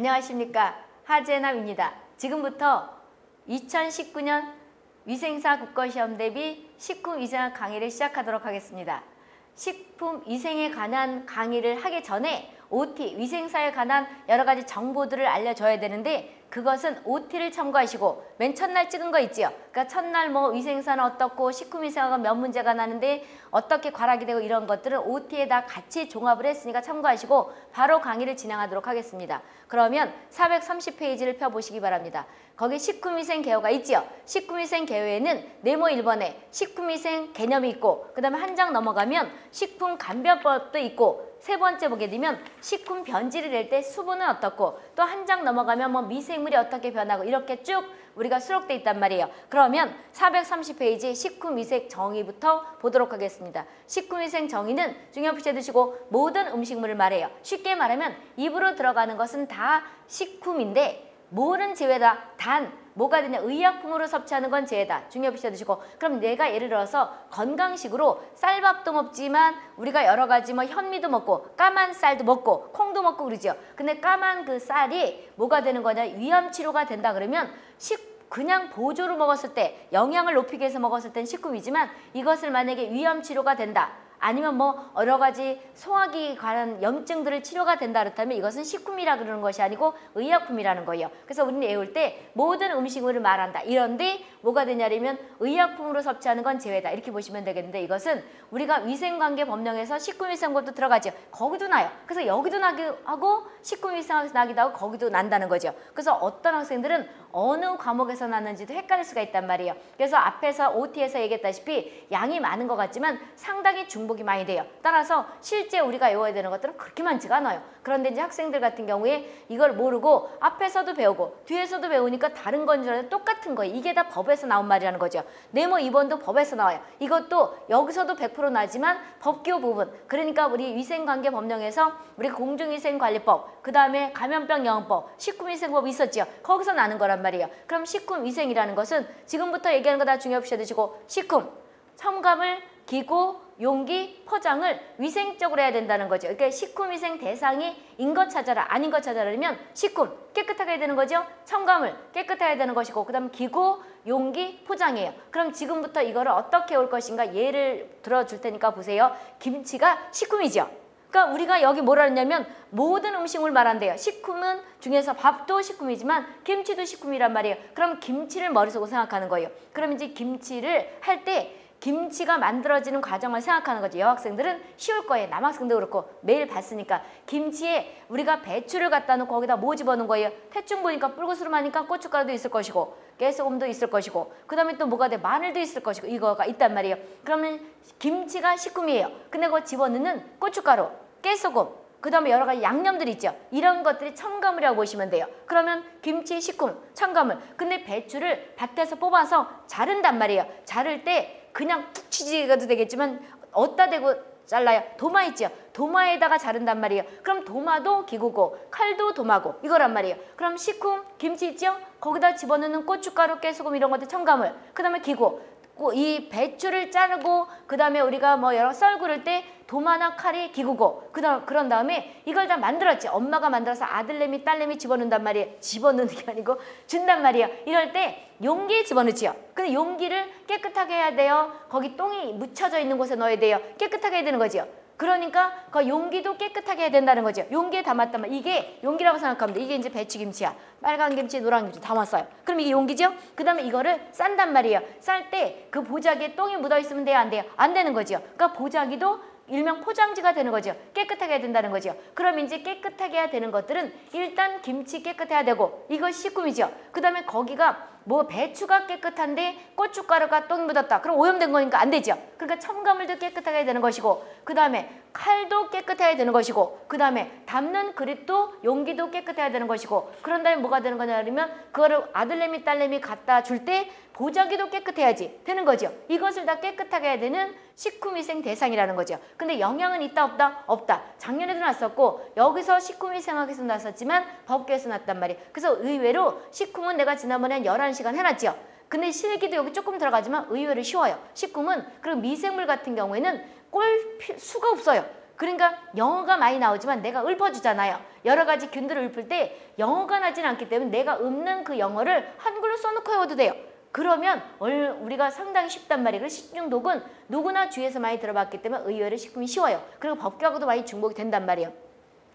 안녕하십니까, 하재남입니다. 지금부터 2019년 위생사 국가시험 대비 식품위생학 강의를 시작하도록 하겠습니다. 식품위생에 관한 강의를 하기 전에 OT, 위생사에 관한 여러 가지 정보들을 알려줘야 되는데, 그것은 OT를 참고하시고 맨 첫날 찍은 거 있지요. 그러니까 첫날 뭐 위생사는 어떻고 식품위생학은 몇 문제가 나는데 어떻게 과락이 되고 이런 것들은 OT에 다 같이 종합을 했으니까 참고하시고 바로 강의를 진행하도록 하겠습니다. 그러면 430페이지를 펴보시기 바랍니다. 거기 식품위생 개요가 있지요. 식품위생 개요에는 네모 1번에 식품위생 개념이 있고, 그 다음에 한 장 넘어가면 식품감별법도 있고, 세 번째 보게 되면 식품 변질이 될 때 수분은 어떻고, 또 한 장 넘어가면 뭐 미생물이 어떻게 변하고, 이렇게 쭉 우리가 수록돼 있단 말이에요. 그러면 430페이지 식품위생 정의부터 보도록 하겠습니다. 식품위생 정의는 중요시 해두시고 모든 음식물을 말해요. 쉽게 말하면 입으로 들어가는 것은 다 식품인데 뭐는 제외다. 단 뭐가 되냐, 의약품으로 섭취하는 건 제외다. 중요시 해두시고, 그럼 내가 예를 들어서 건강식으로 쌀밥도 먹지만 우리가 여러 가지 뭐 현미도 먹고 까만 쌀도 먹고 콩도 먹고 그러죠. 근데 까만 그 쌀이 뭐가 되는 거냐, 위암 치료가 된다 그러면 그냥 보조로 먹었을 때, 영양을 높이기 위해서 먹었을 땐 식품이지만, 이것을 만약에 위암 치료가 된다, 아니면 뭐 여러 가지 소화기 관한 염증들을 치료가 된다 그렇다면 이것은 식품이라 그러는 것이 아니고 의약품이라는 거예요. 그래서 우리는 외울 때 모든 음식물을 말한다. 이런데 뭐가 되냐면 의약품으로 섭취하는 건 제외다. 이렇게 보시면 되겠는데, 이것은 우리가 위생관계 법령에서 식품위생법도 들어가죠. 거기도 나요. 그래서 여기도 나기도 하고 식품위생학에서 나기도 하고 거기도 난다는 거죠. 그래서 어떤 학생들은 어느 과목에서 났는지도 헷갈릴 수가 있단 말이에요. 그래서 앞에서 OT에서 얘기했다시피 양이 많은 것 같지만 상당히 중복이 많이 돼요. 따라서 실제 우리가 외워야 되는 것들은 그렇게 많지가 않아요. 그런데 이제 학생들 같은 경우에 이걸 모르고 앞에서도 배우고 뒤에서도 배우니까 다른 건 줄 알았는데 똑같은 거예요. 이게 다 법에서 나온 말이라는 거죠. 네모 2번도 법에서 나와요. 이것도 여기서도 100% 나지만 법규 부분, 그러니까 우리 위생관계 법령에서 우리 공중위생관리법, 그 다음에 감염병예방법, 식품위생법 있었죠. 거기서 나는 거란 말이에요. 그럼 식품위생이라는 것은 지금부터 얘기하는 거 다 중요시 해두시고, 식품, 첨가물, 기구, 용기, 포장을 위생적으로 해야 된다는 거죠. 그러니까 식품위생 대상이 인 것 찾아라, 아닌 것 찾아라면 식품 깨끗하게 해야 되는 거죠. 첨가물 깨끗해야 되는 것이고, 그 다음 기구, 용기, 포장이에요. 그럼 지금부터 이거를 어떻게 올 것인가 예를 들어줄 테니까 보세요. 김치가 식품이죠. 그러니까 우리가 여기 뭐라 했냐면 모든 음식물 말한대요. 식품은 중에서 밥도 식품이지만 김치도 식품이란 말이에요. 그럼 김치를 머릿속으로 생각하는 거예요. 그럼 이제 김치를 할 때 김치가 만들어지는 과정을 생각하는 거죠. 여학생들은 쉬울 거예요. 남학생도 그렇고 매일 봤으니까. 김치에 우리가 배추를 갖다 놓고 거기다 뭐 집어넣은 거예요? 대충 보니까 뿔구스름하니까 고춧가루도 있을 것이고 깨소금도 있을 것이고, 그 다음에 또 뭐가 돼? 마늘도 있을 것이고, 이거가 있단 말이에요. 그러면 김치가 식품이에요. 근데 그거 집어넣는 고춧가루, 깨소금, 그 다음에 여러 가지 양념들이 있죠. 이런 것들이 첨가물이라고 보시면 돼요. 그러면 김치, 식품, 첨가물. 근데 배추를 밭에서 뽑아서 자른단 말이에요. 자를 때 그냥 툭 치지가도 되겠지만 어디다 대고 잘라요? 도마 있죠. 도마에다가 자른단 말이에요. 그럼 도마도 기구고 칼도 도마고 이거란 말이에요. 그럼 식품, 김치 있죠? 거기다 집어넣는 고춧가루, 깨소금 이런 것들 첨가물. 그 다음에 기구. 이 배추를 자르고 그 다음에 우리가 뭐 여러 썰 구를 때 도마나 칼이 기구고, 그런 다음에 이걸 다 만들었지. 엄마가 만들어서 아들내미 딸내미 집어넣는단 말이에요. 집어넣는 게 아니고 준단 말이에요. 이럴 때 용기에 집어넣지요. 근데 용기를 깨끗하게 해야 돼요. 거기 똥이 묻혀져 있는 곳에 넣어야 돼요. 깨끗하게 해야 되는 거죠. 그러니까 그 용기도 깨끗하게 해야 된다는 거죠. 용기에 담았단 말이에요. 이게 용기라고 생각하면 돼. 이게 이제 배추김치야. 빨간 김치, 노란 김치 담았어요. 그럼 이게 용기죠? 그 다음에 이거를 싼단 말이에요. 쌀 때 그 보자기에 똥이 묻어있으면 돼요? 안 돼요? 안 되는 거죠. 그러니까 보자기도 일명 포장지가 되는 거죠. 깨끗하게 해야 된다는 거죠. 그럼 이제 깨끗하게 해야 되는 것들은 일단 김치 깨끗해야 되고, 이것이 식품이죠. 그 다음에 거기가 뭐 배추가 깨끗한데 고춧가루가 똥이 묻었다. 그럼 오염된 거니까 안 되죠. 그러니까 첨가물도 깨끗하게 해야 되는 것이고, 그 다음에 칼도 깨끗해야 되는 것이고, 그 다음에 담는 그릇도 용기도 깨끗해야 되는 것이고, 그런 다음에 뭐가 되는 거냐면 그거를 아들내미 딸내미 갖다 줄 때 보자기도 깨끗해야지 되는 거죠. 이것을 다 깨끗하게 해야 되는 식품위생 대상이라는 거죠. 근데 영양은 있다 없다? 없다. 작년에도 났었고 여기서 식품위생학에서 났었지만 법규에서 났단 말이에요. 그래서 의외로 식품은 내가 지난번에 한 11시간 해놨죠. 근데 실기도 여기 조금 들어가지만 의외로 쉬워요. 식품은 그리고 미생물 같은 경우에는 꼴 수가 없어요. 그러니까 영어가 많이 나오지만 내가 읊어주잖아요. 여러 가지 균들을 읊을 때 영어가 나진 않기 때문에 내가 읊는 그 영어를 한글로 써놓고 외워도 돼요. 그러면 우리가 상당히 쉽단 말이에요. 그래서 식중독은 누구나 주위에서 많이 들어봤기 때문에 의외로 식품이 쉬워요. 그리고 법규하고도 많이 중복이 된단 말이에요.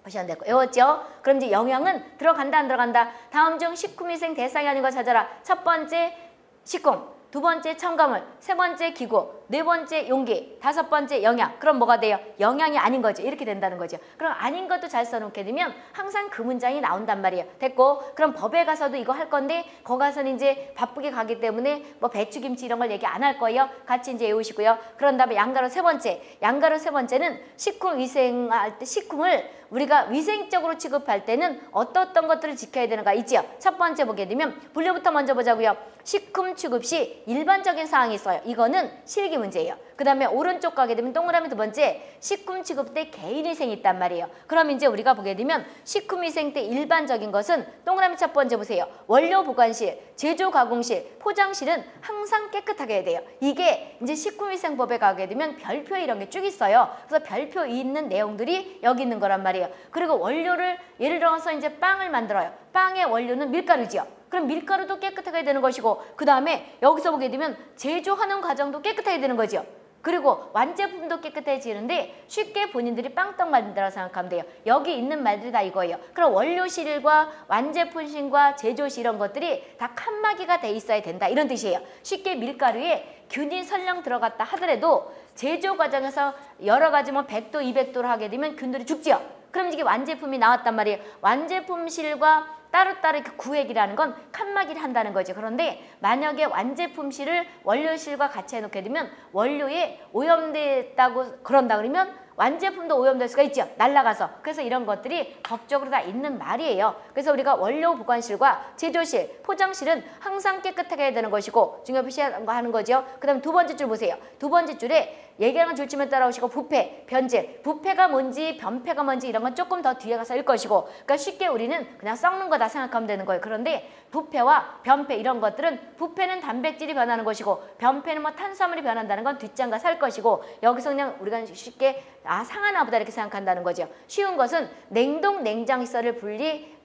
보시면 되고 외웠죠? 그럼 이제 영양은 들어간다 안 들어간다. 다음 중 식품위생 대상이 아닌 거 찾아라. 첫 번째 식품, 두 번째 첨가물, 세 번째 기구, 네 번째 용기, 다섯 번째 영양. 그럼 뭐가 돼요? 영양이 아닌 거죠. 이렇게 된다는 거죠. 그럼 아닌 것도 잘 써놓게 되면 항상 그 문장이 나온단 말이에요. 됐고, 그럼 법에 가서도 이거 할 건데 거기 가서는 이제 바쁘게 가기 때문에 뭐 배추김치 이런 걸 얘기 안 할 거예요. 같이 이제 외우시고요. 그런 다음에 양가로 세 번째. 양가로 세 번째는 식품 위생할 때 식품을 우리가 위생적으로 취급할 때는 어떤 것들을 지켜야 되는가 있지요. 첫 번째 보게 되면 분류부터 먼저 보자고요. 식품 취급 시 일반적인 사항이 있어요. 이거는 실기 문제예요. 그 다음에 오른쪽 가게 되면 동그라미 두 번째 식품 취급 때 개인위생이 있단 말이에요. 그럼 이제 우리가 보게 되면 식품위생 때 일반적인 것은 동그라미 첫 번째 보세요. 원료 보관실, 제조 가공실, 포장실은 항상 깨끗하게 해야 돼요. 이게 이제 식품위생법에 가게 되면 별표에 이런 게 쭉 있어요. 그래서 별표 있는 내용들이 여기 있는 거란 말이에요. 그리고 원료를 예를 들어서 이제 빵을 만들어요. 빵의 원료는 밀가루지요. 그럼 밀가루도 깨끗하게 해야 되는 것이고 그 다음에 여기서 보게 되면 제조하는 과정도 깨끗하게 되는 거죠. 그리고 완제품도 깨끗해지는데 쉽게 본인들이 빵떡 만든다고 생각하면 돼요. 여기 있는 말들이 다 이거예요. 그럼 원료실과 완제품실과 제조실 이런 것들이 다 칸막이가 돼 있어야 된다. 이런 뜻이에요. 쉽게 밀가루에 균이 설령 들어갔다 하더라도 제조 과정에서 여러 가지 뭐 100도, 200도로 하게 되면 균들이 죽지요. 그럼 이게 완제품이 나왔단 말이에요. 완제품실과 따로따로 이렇게 구획이라는 건 칸막이를 한다는 거죠. 그런데 만약에 완제품실을 원료실과 같이 해놓게 되면 원료에 오염됐다고 그런다 그러면 완제품도 오염될 수가 있죠. 날아가서. 그래서 이런 것들이 법적으로 다 있는 말이에요. 그래서 우리가 원료 보관실과 제조실, 포장실은 항상 깨끗하게 해야 되는 것이고 중요 표시하는 거죠. 그 다음에 두 번째 줄 보세요. 두 번째 줄에 얘기하는 줄치면 따라오시고 부패, 변질, 부패가 뭔지 변패가 뭔지 이런 건 조금 더 뒤에 가서 읽을 것이고 그러니까 쉽게 우리는 그냥 썩는 거다 생각하면 되는 거예요. 그런데 부패와 변패 이런 것들은 부패는 단백질이 변하는 것이고 변패는 뭐 탄수화물이 변한다는 건 뒷장과 살 것이고 여기서 그냥 우리가 쉽게 상하나 보다 이렇게 생각한다는 거죠. 쉬운 것은 냉동, 냉장 시설을 분리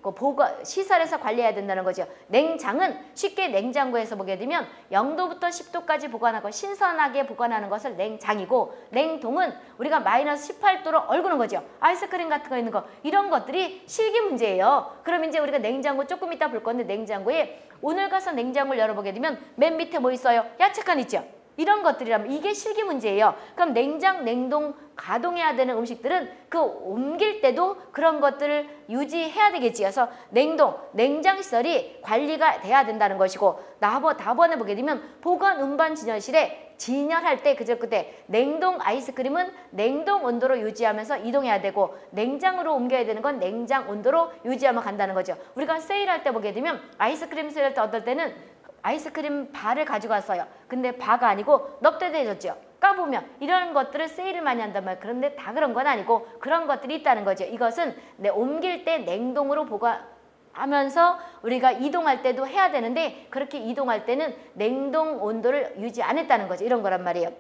시설에서 관리해야 된다는 거죠. 냉장은 쉽게 냉장고에서 보게 되면 0도부터 10도까지 보관하고 신선하게 보관하는 것을 냉장이고 냉동은 우리가 마이너스 18도로 얼구는 거죠. 아이스크림 같은 거 있는 거 이런 것들이 실기 문제예요. 그럼 이제 우리가 냉장고 조금 이따 볼 건데 냉장고에 오늘 가서 냉장고를 열어보게 되면 맨 밑에 뭐 있어요? 야채칸 있죠. 이런 것들이라면 이게 실기 문제예요. 그럼 냉장, 냉동, 가동해야 되는 음식들은 그 옮길 때도 그런 것들을 유지해야 되겠지. 그래서 냉동, 냉장시설이 관리가 돼야 된다는 것이고 다번에 보게 되면 보관 운반 진열실에 진열할 때 그때 냉동 아이스크림은 냉동 온도로 유지하면서 이동해야 되고 냉장으로 옮겨야 되는 건 냉장 온도로 유지하면 간다는 거죠. 우리가 세일할 때 보게 되면 아이스크림 세일할 때 어떨 때는 아이스크림 바를 가지고 왔어요. 근데 바가 아니고 넙대대해졌죠. 까보면 이런 것들을 세일을 많이 한단 말이에요. 그런데 다 그런 건 아니고 그런 것들이 있다는 거죠. 이것은 옮길 때 냉동으로 보관하면서 우리가 이동할 때도 해야 되는데 그렇게 이동할 때는 냉동 온도를 유지 안 했다는 거죠. 이런 거란 말이에요.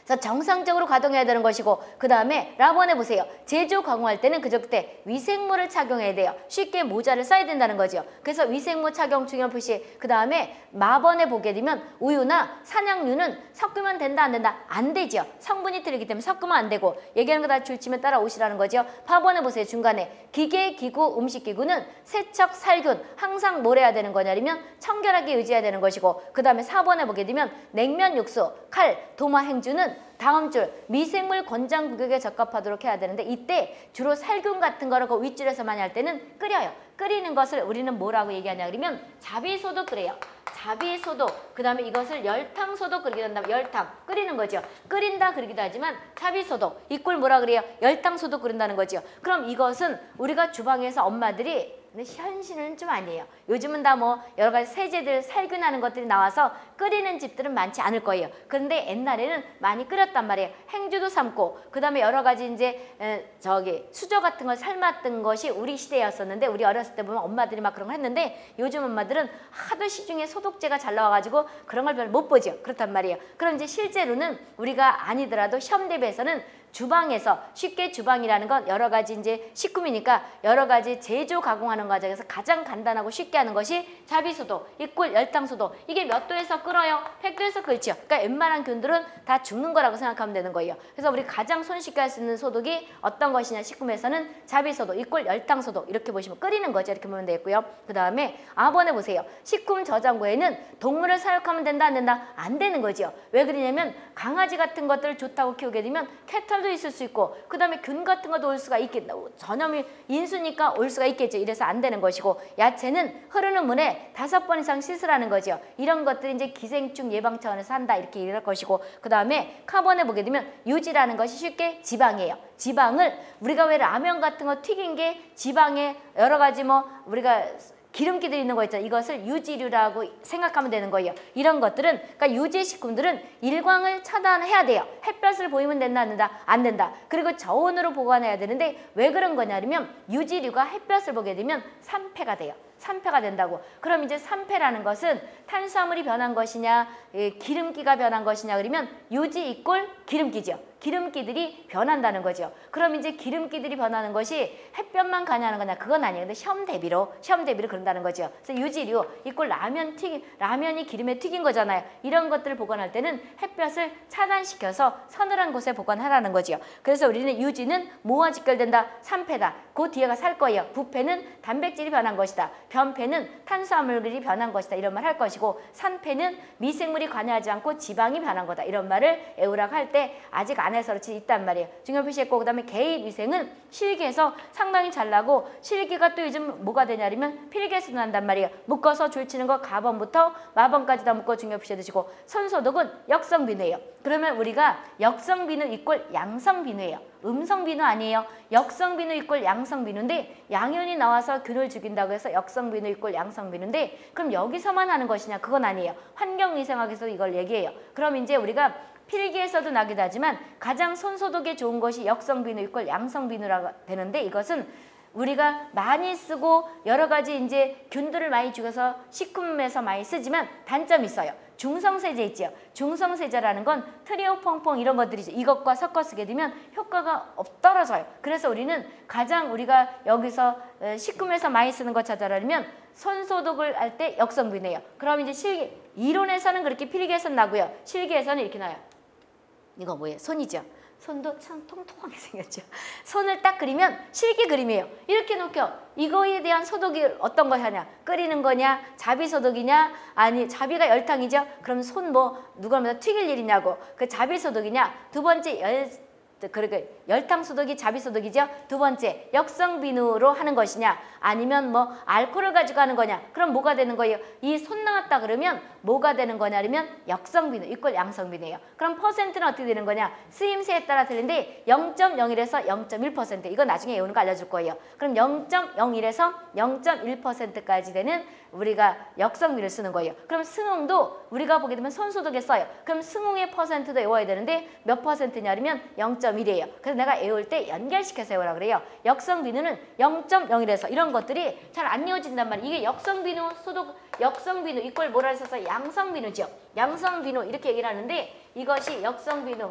그래서 정상적으로 가동해야 되는 것이고 그 다음에 라번에 보세요. 제조 가공할 때는 그때 위생모를 착용해야 돼요. 쉽게 모자를 써야 된다는 거죠. 그래서 위생모 착용 중요 표시 그 다음에 마번에 보게 되면 우유나 산양유는 섞으면 된다 안 된다? 안 되죠. 성분이 틀리기 때문에 섞으면 안 되고 얘기하는 거 다 줄치면 따라오시라는 거죠. 파번에 보세요. 중간에 기계, 기구, 음식기구는 세척, 살균 항상 뭘 해야 되는 거냐면 청결하게 유지해야 되는 것이고 그 다음에 4번에 보게 되면 냉면, 육수, 칼, 도마, 행주는 다음 줄 미생물 권장 구격에 적합하도록 해야 되는데 이때 주로 살균 같은 거를 그 윗줄에서 많이 할 때는 끓여요. 끓이는 것을 우리는 뭐라고 얘기하냐 그러면 자비소도 끓여요. 자비소도 그 다음에 이것을 열탕소도 끓이기도 한다면 열탕 끓이는 거죠. 끓인다 그러기도 하지만 자비소도 이꼴 뭐라 그래요? 열탕소도 끓인다는 거죠. 그럼 이것은 우리가 주방에서 엄마들이 근데 현실은 좀 아니에요. 요즘은 다 뭐 여러 가지 세제들 살균하는 것들이 나와서 끓이는 집들은 많지 않을 거예요. 그런데 옛날에는 많이 끓였단 말이에요. 행주도 삶고 그다음에 여러 가지 이제 수저 같은 걸 삶았던 것이 우리 시대였었는데 우리 어렸을 때 보면 엄마들이 막 그런 거 했는데 요즘 엄마들은 하도 시중에 소독제가 잘 나와가지고 그런 걸 별로 못 보죠. 그렇단 말이에요. 그럼 이제 실제로는 우리가 아니더라도 시험 대비해서는 주방에서 쉽게 주방이라는 건 여러 가지 이제 식품이니까 여러 가지 제조 가공하는 과정에서 가장 간단하고 쉽게 하는 것이 자비소독, 이꼴 열탕소독. 이게 몇 도에서 끓어요? 100도에서 끓죠. 그러니까 웬만한 균들은 다 죽는 거라고 생각하면 되는 거예요. 그래서 우리 가장 손쉽게 할 수 있는 소독이 어떤 것이냐 식품에서는 자비소독, 이꼴 열탕소독 이렇게 보시면 끓이는 거죠. 이렇게 보면 되겠고요. 그 다음에 아번에 보세요. 식품 저장고에는 동물을 사육하면 된다 안 된다? 안 되는 거죠. 왜 그러냐면 강아지 같은 것들을 좋다고 키우게 되면 캐털도 있을 수 있고 그 다음에 균 같은 것도 올 수가 있겠다. 전염이 인수니까 올 수가 있겠죠. 이래서 안 되는 것이고 야채는 흐르는 물에 5번 이상 씻으라는 거죠. 이런 것들이 이제 기생충 예방 차원에서 한다 이렇게 얘기할 것이고 그 다음에 카본에 보게 되면 유지라는 것이 쉽게 지방이에요. 지방을 우리가 왜 라면 같은 거 튀긴 게 지방에 여러 가지 뭐 우리가 기름기들 있는 거 있잖아요. 이것을 유지류라고 생각하면 되는 거예요. 이런 것들은 그러니까 유지식품들은 일광을 차단해야 돼요. 햇볕을 보이면 된다 안 된다? 안 된다. 그리고 저온으로 보관해야 되는데 왜 그런 거냐면 유지류가 햇볕을 보게 되면 산패가 돼요. 산패가 된다고. 그럼 이제 산패라는 것은 탄수화물이 변한 것이냐 기름기가 변한 것이냐 그러면 유지 이꼴 기름기죠. 기름기들이 변한다는 거죠. 그럼 이제 기름기들이 변하는 것이 햇볕만 가냐는 거냐 그건 아니에요. 근데 시험 대비로 그런다는 거죠. 그래서 유지류 이꼴 라면이 기름에 튀긴 거잖아요. 이런 것들을 보관할 때는 햇볕을 차단시켜서 서늘한 곳에 보관하라는 거죠. 그래서 우리는 유지는 뭐와 직결된다? 산패다. 그 뒤에가 살 거예요. 부패는 단백질이 변한 것이다. 변패는 탄수화물이 변한 것이다. 이런 말 할 것이고 산패는 미생물이 관여하지 않고 지방이 변한 거다. 이런 말을 에우락 할 때 아직 안 해서 그렇지 있단 말이에요. 중요 표시했고 그다음에 개입위생은 실기에서 상당히 잘 나고 실기가 또 요즘 뭐가 되냐면 필기에서 난단 말이에요. 묶어서 줄치는 거 가번부터 마번까지 다 묶어 중요 표시해 두시고 손소독은 역성비누예요. 그러면 우리가 역성비누 이꼴 양성비누예요. 음성비누 아니에요. 역성비누 이꼴 양성비누인데 양연이 나와서 균을 죽인다고 해서 역성비누 이꼴 양성비누인데 그럼 여기서만 하는 것이냐? 그건 아니에요. 환경위생학에서 이걸 얘기해요. 그럼 이제 우리가 필기에서도 나기도 하지만 가장 손소독에 좋은 것이 역성비누 이꼴 양성비누라고 되는데 이것은 우리가 많이 쓰고 여러 가지 이제 균들을 많이 죽여서 식품에서 많이 쓰지만 단점이 있어요. 중성세제 있죠. 중성세제라는 건 트리오퐁퐁 이런 것들이죠. 이것과 섞어 쓰게 되면 효과가 떨어져요. 그래서 우리는 가장 우리가 여기서 식품에서 많이 쓰는 것 찾아라면 손소독을 할 때 역성비누예요. 그럼 이제 이론에서는 그렇게 필기에서는 나고요. 실기에서는 이렇게 나요. 이거 뭐예요? 손이죠. 손도 참 통통하게 생겼죠. 손을 딱 그리면 실기 그림이에요. 이렇게 놓겨. 이거에 대한 소독이 어떤 거 하냐? 끓이는 거냐? 자비소독이냐? 아니 자비가 열탕이죠? 그럼 손 뭐 누가 뭐 튀길 일이냐고. 그 자비소독이냐? 두 번째 그러니까 열탕소독이 자비소독이죠. 두 번째 역성비누로 하는 것이냐 아니면 뭐 알코올을 가지고 하는 거냐 그럼 뭐가 되는 거예요? 이 손 나왔다 그러면 뭐가 되는 거냐면 역성비누 이꼴 양성비누예요. 그럼 퍼센트는 어떻게 되는 거냐? 쓰임새에 따라 틀린데 0.01에서 0.1% 이거 나중에 외우는 거 알려줄 거예요. 그럼 0.01에서 0.1%까지 되는 우리가 역성비를 쓰는 거예요. 그럼 승홍도 우리가 보게 되면 손소독에 써요. 그럼 승홍의 퍼센트도 외워야 되는데 몇 퍼센트냐면 0.1이에요. 그래서 내가 외울 때 연결시켜서 외우라 그래요. 역성비누는 0.01에서 이런 것들이 잘 안 이어진단 말이에요. 이게 역성비누 역성비누 이꼴 뭐라 해서 양성비누죠. 양성비누 이렇게 얘기를 하는데 이것이 역성비누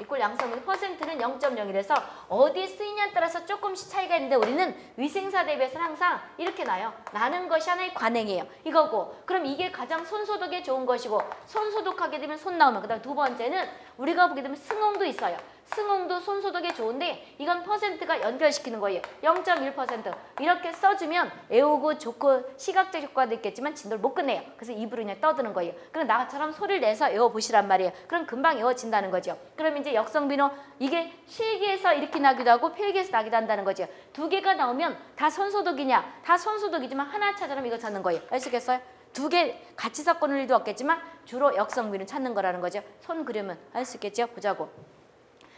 이꼴 양성비누 퍼센트는 0.01에서 어디 쓰이냐에 따라서 조금씩 차이가 있는데 우리는 위생사 대비해서는 항상 이렇게 나요. 나는 것이 하나의 관행이에요. 이거고 그럼 이게 가장 손소독에 좋은 것이고 손소독하게 되면 손 나오면 그 다음 두 번째는 우리가 보게 되면 승홍도 있어요. 승홍도 손소독에 좋은데 이건 퍼센트가 연결시키는 거예요. 0.1% 이렇게 써주면 외우고 좋고 시각적 효과도 있겠지만 진도를 못 끝내요. 그래서 입으로 그냥 떠드는 거예요. 그럼 나처럼 소리를 내서 외워보시란 말이에요. 그럼 금방 외워진다는 거죠. 그럼 이제 역성비누 이게 실기에서 이렇게 나기도 하고 필기에서 나기도 한다는 거죠. 두 개가 나오면 다 손소독이냐? 다 손소독이지만 하나 찾으면 이거 찾는 거예요. 아시겠어요? 두 개 같이 섞어놓을 일도 없겠지만 주로 역성비누 찾는 거라는 거죠. 손 그리면 알 수 있겠죠? 보자고.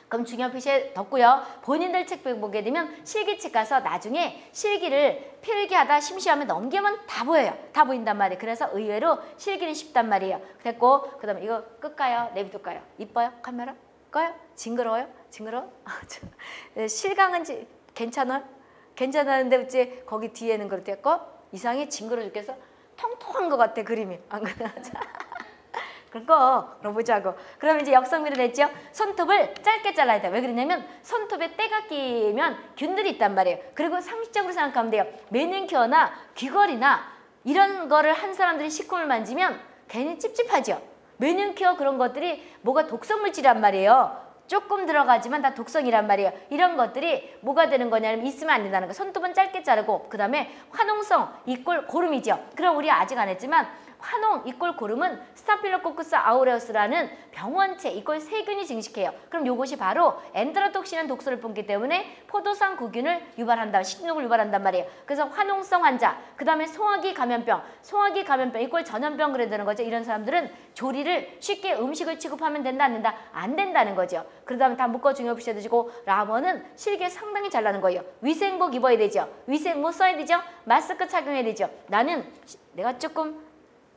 그럼 중요한 표시에 뒀고요. 본인들 책 보게 되면 실기책 가서 나중에 실기를 필기하다 심시하면 넘기면 다 보여요. 다 보인단 말이에요. 그래서 의외로 실기는 쉽단 말이에요. 됐고 그 다음에 이거 끌까요? 내비둘까요? 이뻐요? 카메라? 꺼요? 징그러워요? 징그러워? 실강은 괜찮아요? 괜찮았는데 어째 거기 뒤에는 그렇게 이상이 징그러 죽겠어? 통통한 것 같아 그림이. 안 그래? 그거 보자고. 그럼 이제 역성미로 됐죠? 손톱을 짧게 잘라야 돼. 왜 그러냐면 손톱에 때가 끼면 균들이 있단 말이에요. 그리고 상식적으로 생각하면 돼요. 매니큐어나 귀걸이나 이런 거를 한 사람들이 식품을 만지면 괜히 찝찝하죠. 매니큐어 그런 것들이 뭐가 독성물질이란 말이에요. 조금 들어가지만 다 독성이란 말이에요. 이런 것들이 뭐가 되는 거냐면 있으면 안 된다는 거. 손톱은 짧게 자르고 그 다음에 화농성 이꼴 고름이죠. 그럼 우리 아직 안 했지만 화농 이꼴 고름은 스타필로코쿠스 아우레우스라는 병원체 이꼴 세균이 증식해요. 그럼 이것이 바로 엔테로톡신은 독소를 뿜기 때문에 포도상 구균을 유발한다. 식중독을 유발한단 말이에요. 그래서 화농성 환자, 그 다음에 소화기 감염병 이꼴 전염병 그래야 되는 거죠. 이런 사람들은 조리를 쉽게 음식을 취급하면 된다 안 된다? 안 된다는 거죠. 그 다음에 다 묶어 중요 표시해 두시고 라버는 실기에 상당히 잘 나는 거예요. 위생복 입어야 되죠. 위생모 써야 되죠. 마스크 착용해야 되죠. 내가 조금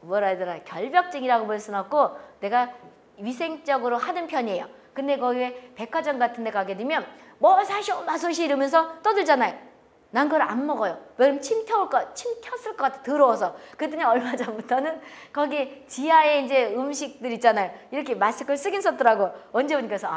뭐라 해야 되나 결벽증이라고 볼 수는 없고 내가 위생적으로 하는 편이에요. 근데 거기에 백화점 같은 데 가게 되면 뭐 사쇼 마소시 이러면서 떠들잖아요. 난 그걸 안 먹어요. 왜냐면 침 튀었을 것 같아 더러워서. 그랬더니 얼마 전부터는 거기 지하에 이제 음식들 있잖아요. 이렇게 마스크를 쓰긴 썼더라고. 언제 보니까 그래서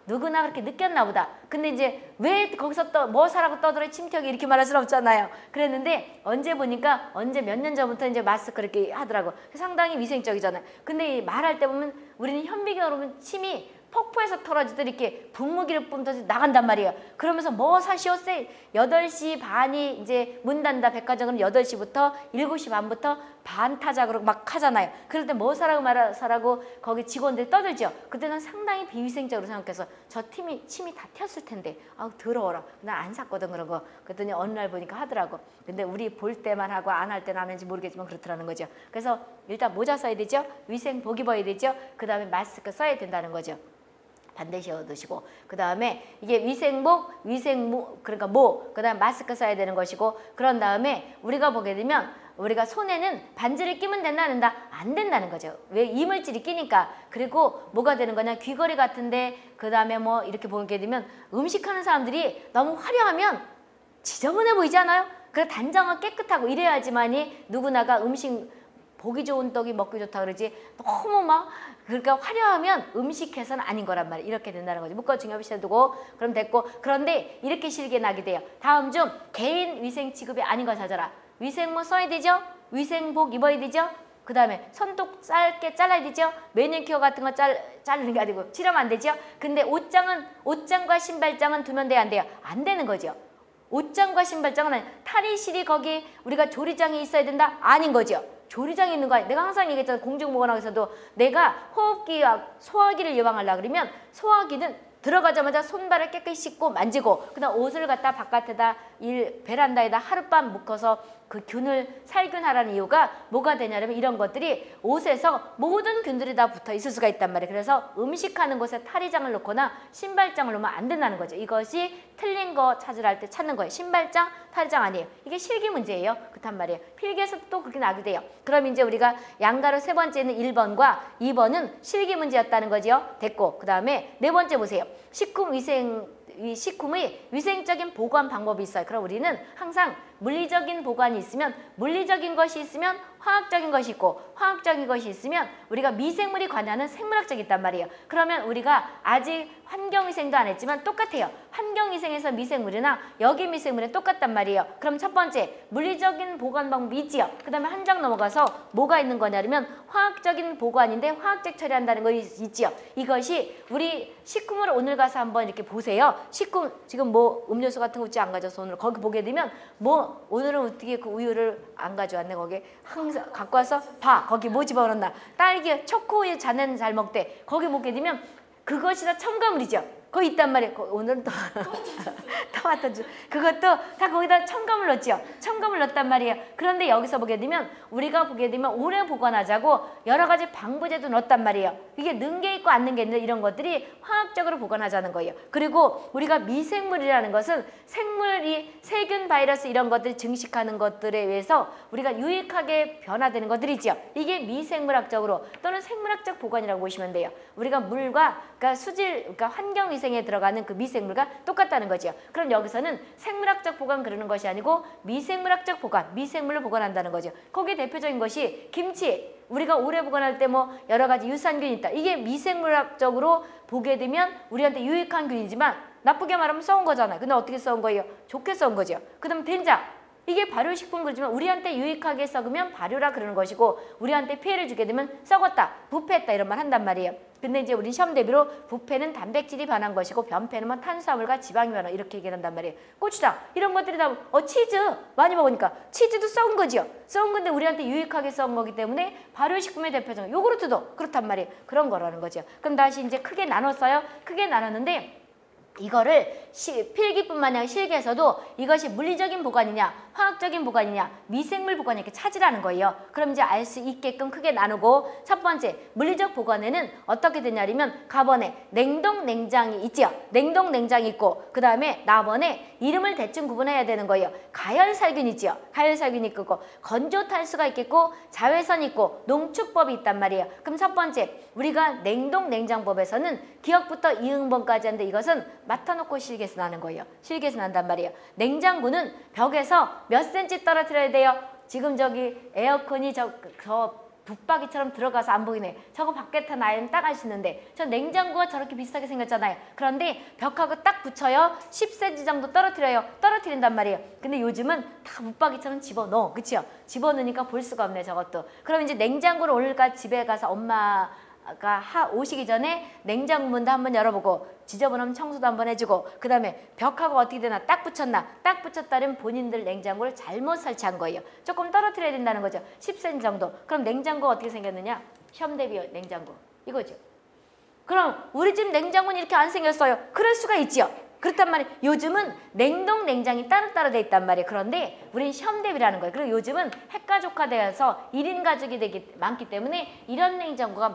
누구나 그렇게 느꼈나 보다. 근데 이제 왜 거기서 또 뭐 사라고 떠들어 침튀기 이렇게 말할 수는 없잖아요. 그랬는데 언제 보니까 몇 년 전부터 이제 마스크 이렇게 하더라고. 상당히 위생적이잖아요. 근데 말할 때 보면 우리는 현미경 여러분 침이 폭포에서 털어지듯 이렇게 분무기를 뿜듯이 나간단 말이에요. 그러면서 뭐 사시오 세일 8시 반이 이제 문 닫는다. 백화점은 8시부터 7시 반부터 반타작으로 막 하잖아요. 그럴 때 뭐 사라고 거기 직원들이 떠들죠. 그때는 상당히 비위생적으로 생각해서 저 침이 다 튀었을 텐데 아우 더러워라. 난 안 샀거든 그런 거. 그랬더니 어느 날 보니까 하더라고. 근데 우리 볼 때만 하고 안 할 때는 안 하는지 모르겠지만 그렇더라는 거죠. 그래서 일단 모자 써야 되죠. 위생복 입어야 되죠. 그 다음에 마스크 써야 된다는 거죠. 반드시 얻으시고 그 다음에 이게 위생복, 그러니까 그 다음 마스크 써야 되는 것이고 그런 다음에 우리가 보게 되면 우리가 손에는 반지를 끼면 된다 안 된다? 안 된다는 거죠. 왜? 이물질이 끼니까. 그리고 뭐가 되는 거냐? 귀걸이 같은데 그 다음에 뭐 이렇게 보게 되면 음식하는 사람들이 너무 화려하면 지저분해 보이지 않아요? 그래 단정하고 깨끗하고 이래야지만이 누구나가 음식 보기 좋은 떡이 먹기 좋다 그러지 너무 막 그러니까 화려하면 음식해서는 아닌 거란 말이에요. 이렇게 된다는 거죠. 묶어 중요시해 두고 그럼 됐고 그런데 이렇게 실기에 나게 돼요. 다음 중 개인 위생 취급이 아닌 거 찾아라. 위생모 써야 되죠. 위생복 입어야 되죠. 그 다음에 손톱 짧게 잘라야 되죠. 매니큐어 같은 거 자르는 게 아니고 찌르면 안 되죠. 근데 옷장과 신발장은 두면 돼야 안 돼요. 안 되는 거죠. 옷장과 신발장은 탈의실이 거기 우리가 조리장이 있어야 된다? 아닌 거죠. 조리장이 있는 거 아니야. 내가 항상 얘기했잖아. 공중보건학에서도 내가 호흡기와 소화기를 예방하려고 그러면 소화기는 들어가자마자 손발을 깨끗이 씻고 만지고 그다음 옷을 갖다 바깥에다 베란다에다 하룻밤 묵혀서 그 살균하라는 이유가 뭐가 되냐면 이런 것들이 옷에서 모든 균들이 다 붙어 있을 수가 있단 말이에요. 그래서 음식하는 곳에 탈의장을 놓거나 신발장을 놓으면 안 된다는 거죠. 이것이 틀린 거 찾으라 할 때 찾는 거예요. 신발장, 탈의장 아니에요. 이게 실기 문제예요. 그렇단 말이에요. 필기에서 또 그렇게 나게 돼요. 그럼 이제 우리가 양가로 세 번째는 1번과 2번은 실기 문제였다는 거죠. 됐고 그 다음에 네 번째 보세요. 식품의 위생적인 보관 방법이 있어요. 그럼 우리는 항상 물리적인 보관이 있으면 물리적인 것이 있으면 화학적인 것이 있고 화학적인 것이 있으면 우리가 미생물이 관여하는 생물학적이 있단 말이에요. 그러면 우리가 아직 환경위생도 안 했지만 똑같아요. 환경위생에서 미생물이나 여기 미생물은 똑같단 말이에요. 그럼 첫 번째 물리적인 보관 방법이 있지요. 그 다음에 한 장 넘어가서 뭐가 있는 거냐면 화학적인 보관인데 화학적 처리한다는 거 있지요. 이것이 우리 식품을 오늘 가서 한번 이렇게 보세요. 식품 지금 뭐 음료수 같은 거 우찌 안 가져서 오늘 거기 보게 되면 뭐 오늘은 어떻게 그 우유를 안 가져왔네. 거기 항상 갖고 와서 봐. 거기 뭐 집어넣나. 딸기 초코우유 자네는 잘 먹대. 거기 먹게 되면 그것이 다 첨가물이죠. 거기 있단 말이에요. 오늘은 또 토마토 주스. 그것도 다 거기다 첨가물 넣지요. 첨가물 넣었단 말이에요. 그런데 여기서 보게 되면 우리가 보게 되면 오래 보관하자고 여러 가지 방부제도 넣었단 말이에요. 이게 는 게 있고 안 는 게 있는데 이런 것들이 화학적으로 보관하자는 거예요. 그리고 우리가 미생물이라는 것은 생물이 세균, 바이러스 이런 것들이 증식하는 것들에 의해서 우리가 유익하게 변화되는 것들이죠. 이게 미생물학적으로 또는 생물학적 보관이라고 보시면 돼요. 우리가 물과 그러니까 수질, 그러니까 환경위생에 들어가는 그 미생물과 똑같다는 거죠. 그럼 여기서는 생물학적 보관 그러는 것이 아니고 미생물학적 보관, 미생물을 보관한다는 거죠. 거기에 대표적인 것이 김치. 우리가 오래 보관할 때 뭐 여러 가지 유산균이 있다. 이게 미생물학적으로 보게 되면 우리한테 유익한 균이지만 나쁘게 말하면 썩은 거잖아요. 근데 어떻게 썩은 거예요? 좋게 썩은 거죠. 그 다음 된장. 이게 발효식품 그러지만 우리한테 유익하게 썩으면 발효라 그러는 것이고 우리한테 피해를 주게 되면 썩었다, 부패했다 이런 말 한단 말이에요. 근데 이제 우리 시험 대비로 부패는 단백질이 변한 것이고 변패는 뭐 탄수화물과 지방이 변한 이렇게 얘기한단 말이에요. 고추장 이런 것들이 다 치즈 많이 먹으니까 치즈도 썩은 거지요. 썩은 건데 우리한테 유익하게 썩은 거기 때문에 발효식품의 대표적인 요구르트도 그렇단 말이에요. 그런 거라는 거죠. 그럼 다시 이제 크게 나눴어요. 크게 나눴는데 이거를 필기뿐만 아니라 실기에서도 이것이 물리적인 보관이냐 화학적인 보관이냐 미생물 보관이냐 이렇게 찾으라는 거예요. 그럼 이제 알 수 있게끔 크게 나누고 첫 번째 물리적 보관에는 어떻게 되냐면 가번에 냉동 냉장이 있지요. 냉동 냉장이 있고 그 다음에 나번에 이름을 대충 구분해야 되는 거예요. 가열살균이 있지요. 가열살균이 있고 건조탄수가 있겠고 자외선이 있고 농축법이 있단 말이에요. 그럼 첫 번째 우리가 냉동 냉장법에서는 기억부터 이응번까지 하는데 이것은 맡아놓고 실기에서 나는 거예요. 실기에서 난단 말이에요. 냉장고는 벽에서 몇 센치 떨어뜨려야 돼요? 지금 저기 에어컨이 저 붙박이처럼 들어가서 안 보이네. 저거 밖에 다 나는 딱 알 수 있는데 저 냉장고가 저렇게 비슷하게 생겼잖아요. 그런데 벽하고 딱 붙여요. 10cm 정도 떨어뜨려요. 떨어뜨린단 말이에요. 근데 요즘은 다 붙박이처럼 집어넣어. 그치요? 집어넣으니까 볼 수가 없네 저것도. 그럼 이제 냉장고를 오늘까 집에 가서 엄마가 오시기 전에 냉장고 문도 한번 열어보고 지저분하면 청소도 한번 해주고 그 다음에 벽하고 어떻게 되나 딱 붙였나 딱 붙였다면 본인들 냉장고를 잘못 설치한 거예요. 조금 떨어뜨려야 된다는 거죠. 10cm 정도. 그럼 냉장고가 어떻게 생겼느냐? 시험 대비 냉장고 이거죠. 그럼 우리 집 냉장고는 이렇게 안 생겼어요. 그럴 수가 있지요. 그렇단 말이에요. 요즘은 냉동 냉장이 따로따로 돼 있단 말이에요. 그런데 우린 시험 대비라는 거예요. 그리고 요즘은 핵가족화되어서 1인 가족이 많기 때문에 이런 냉장고가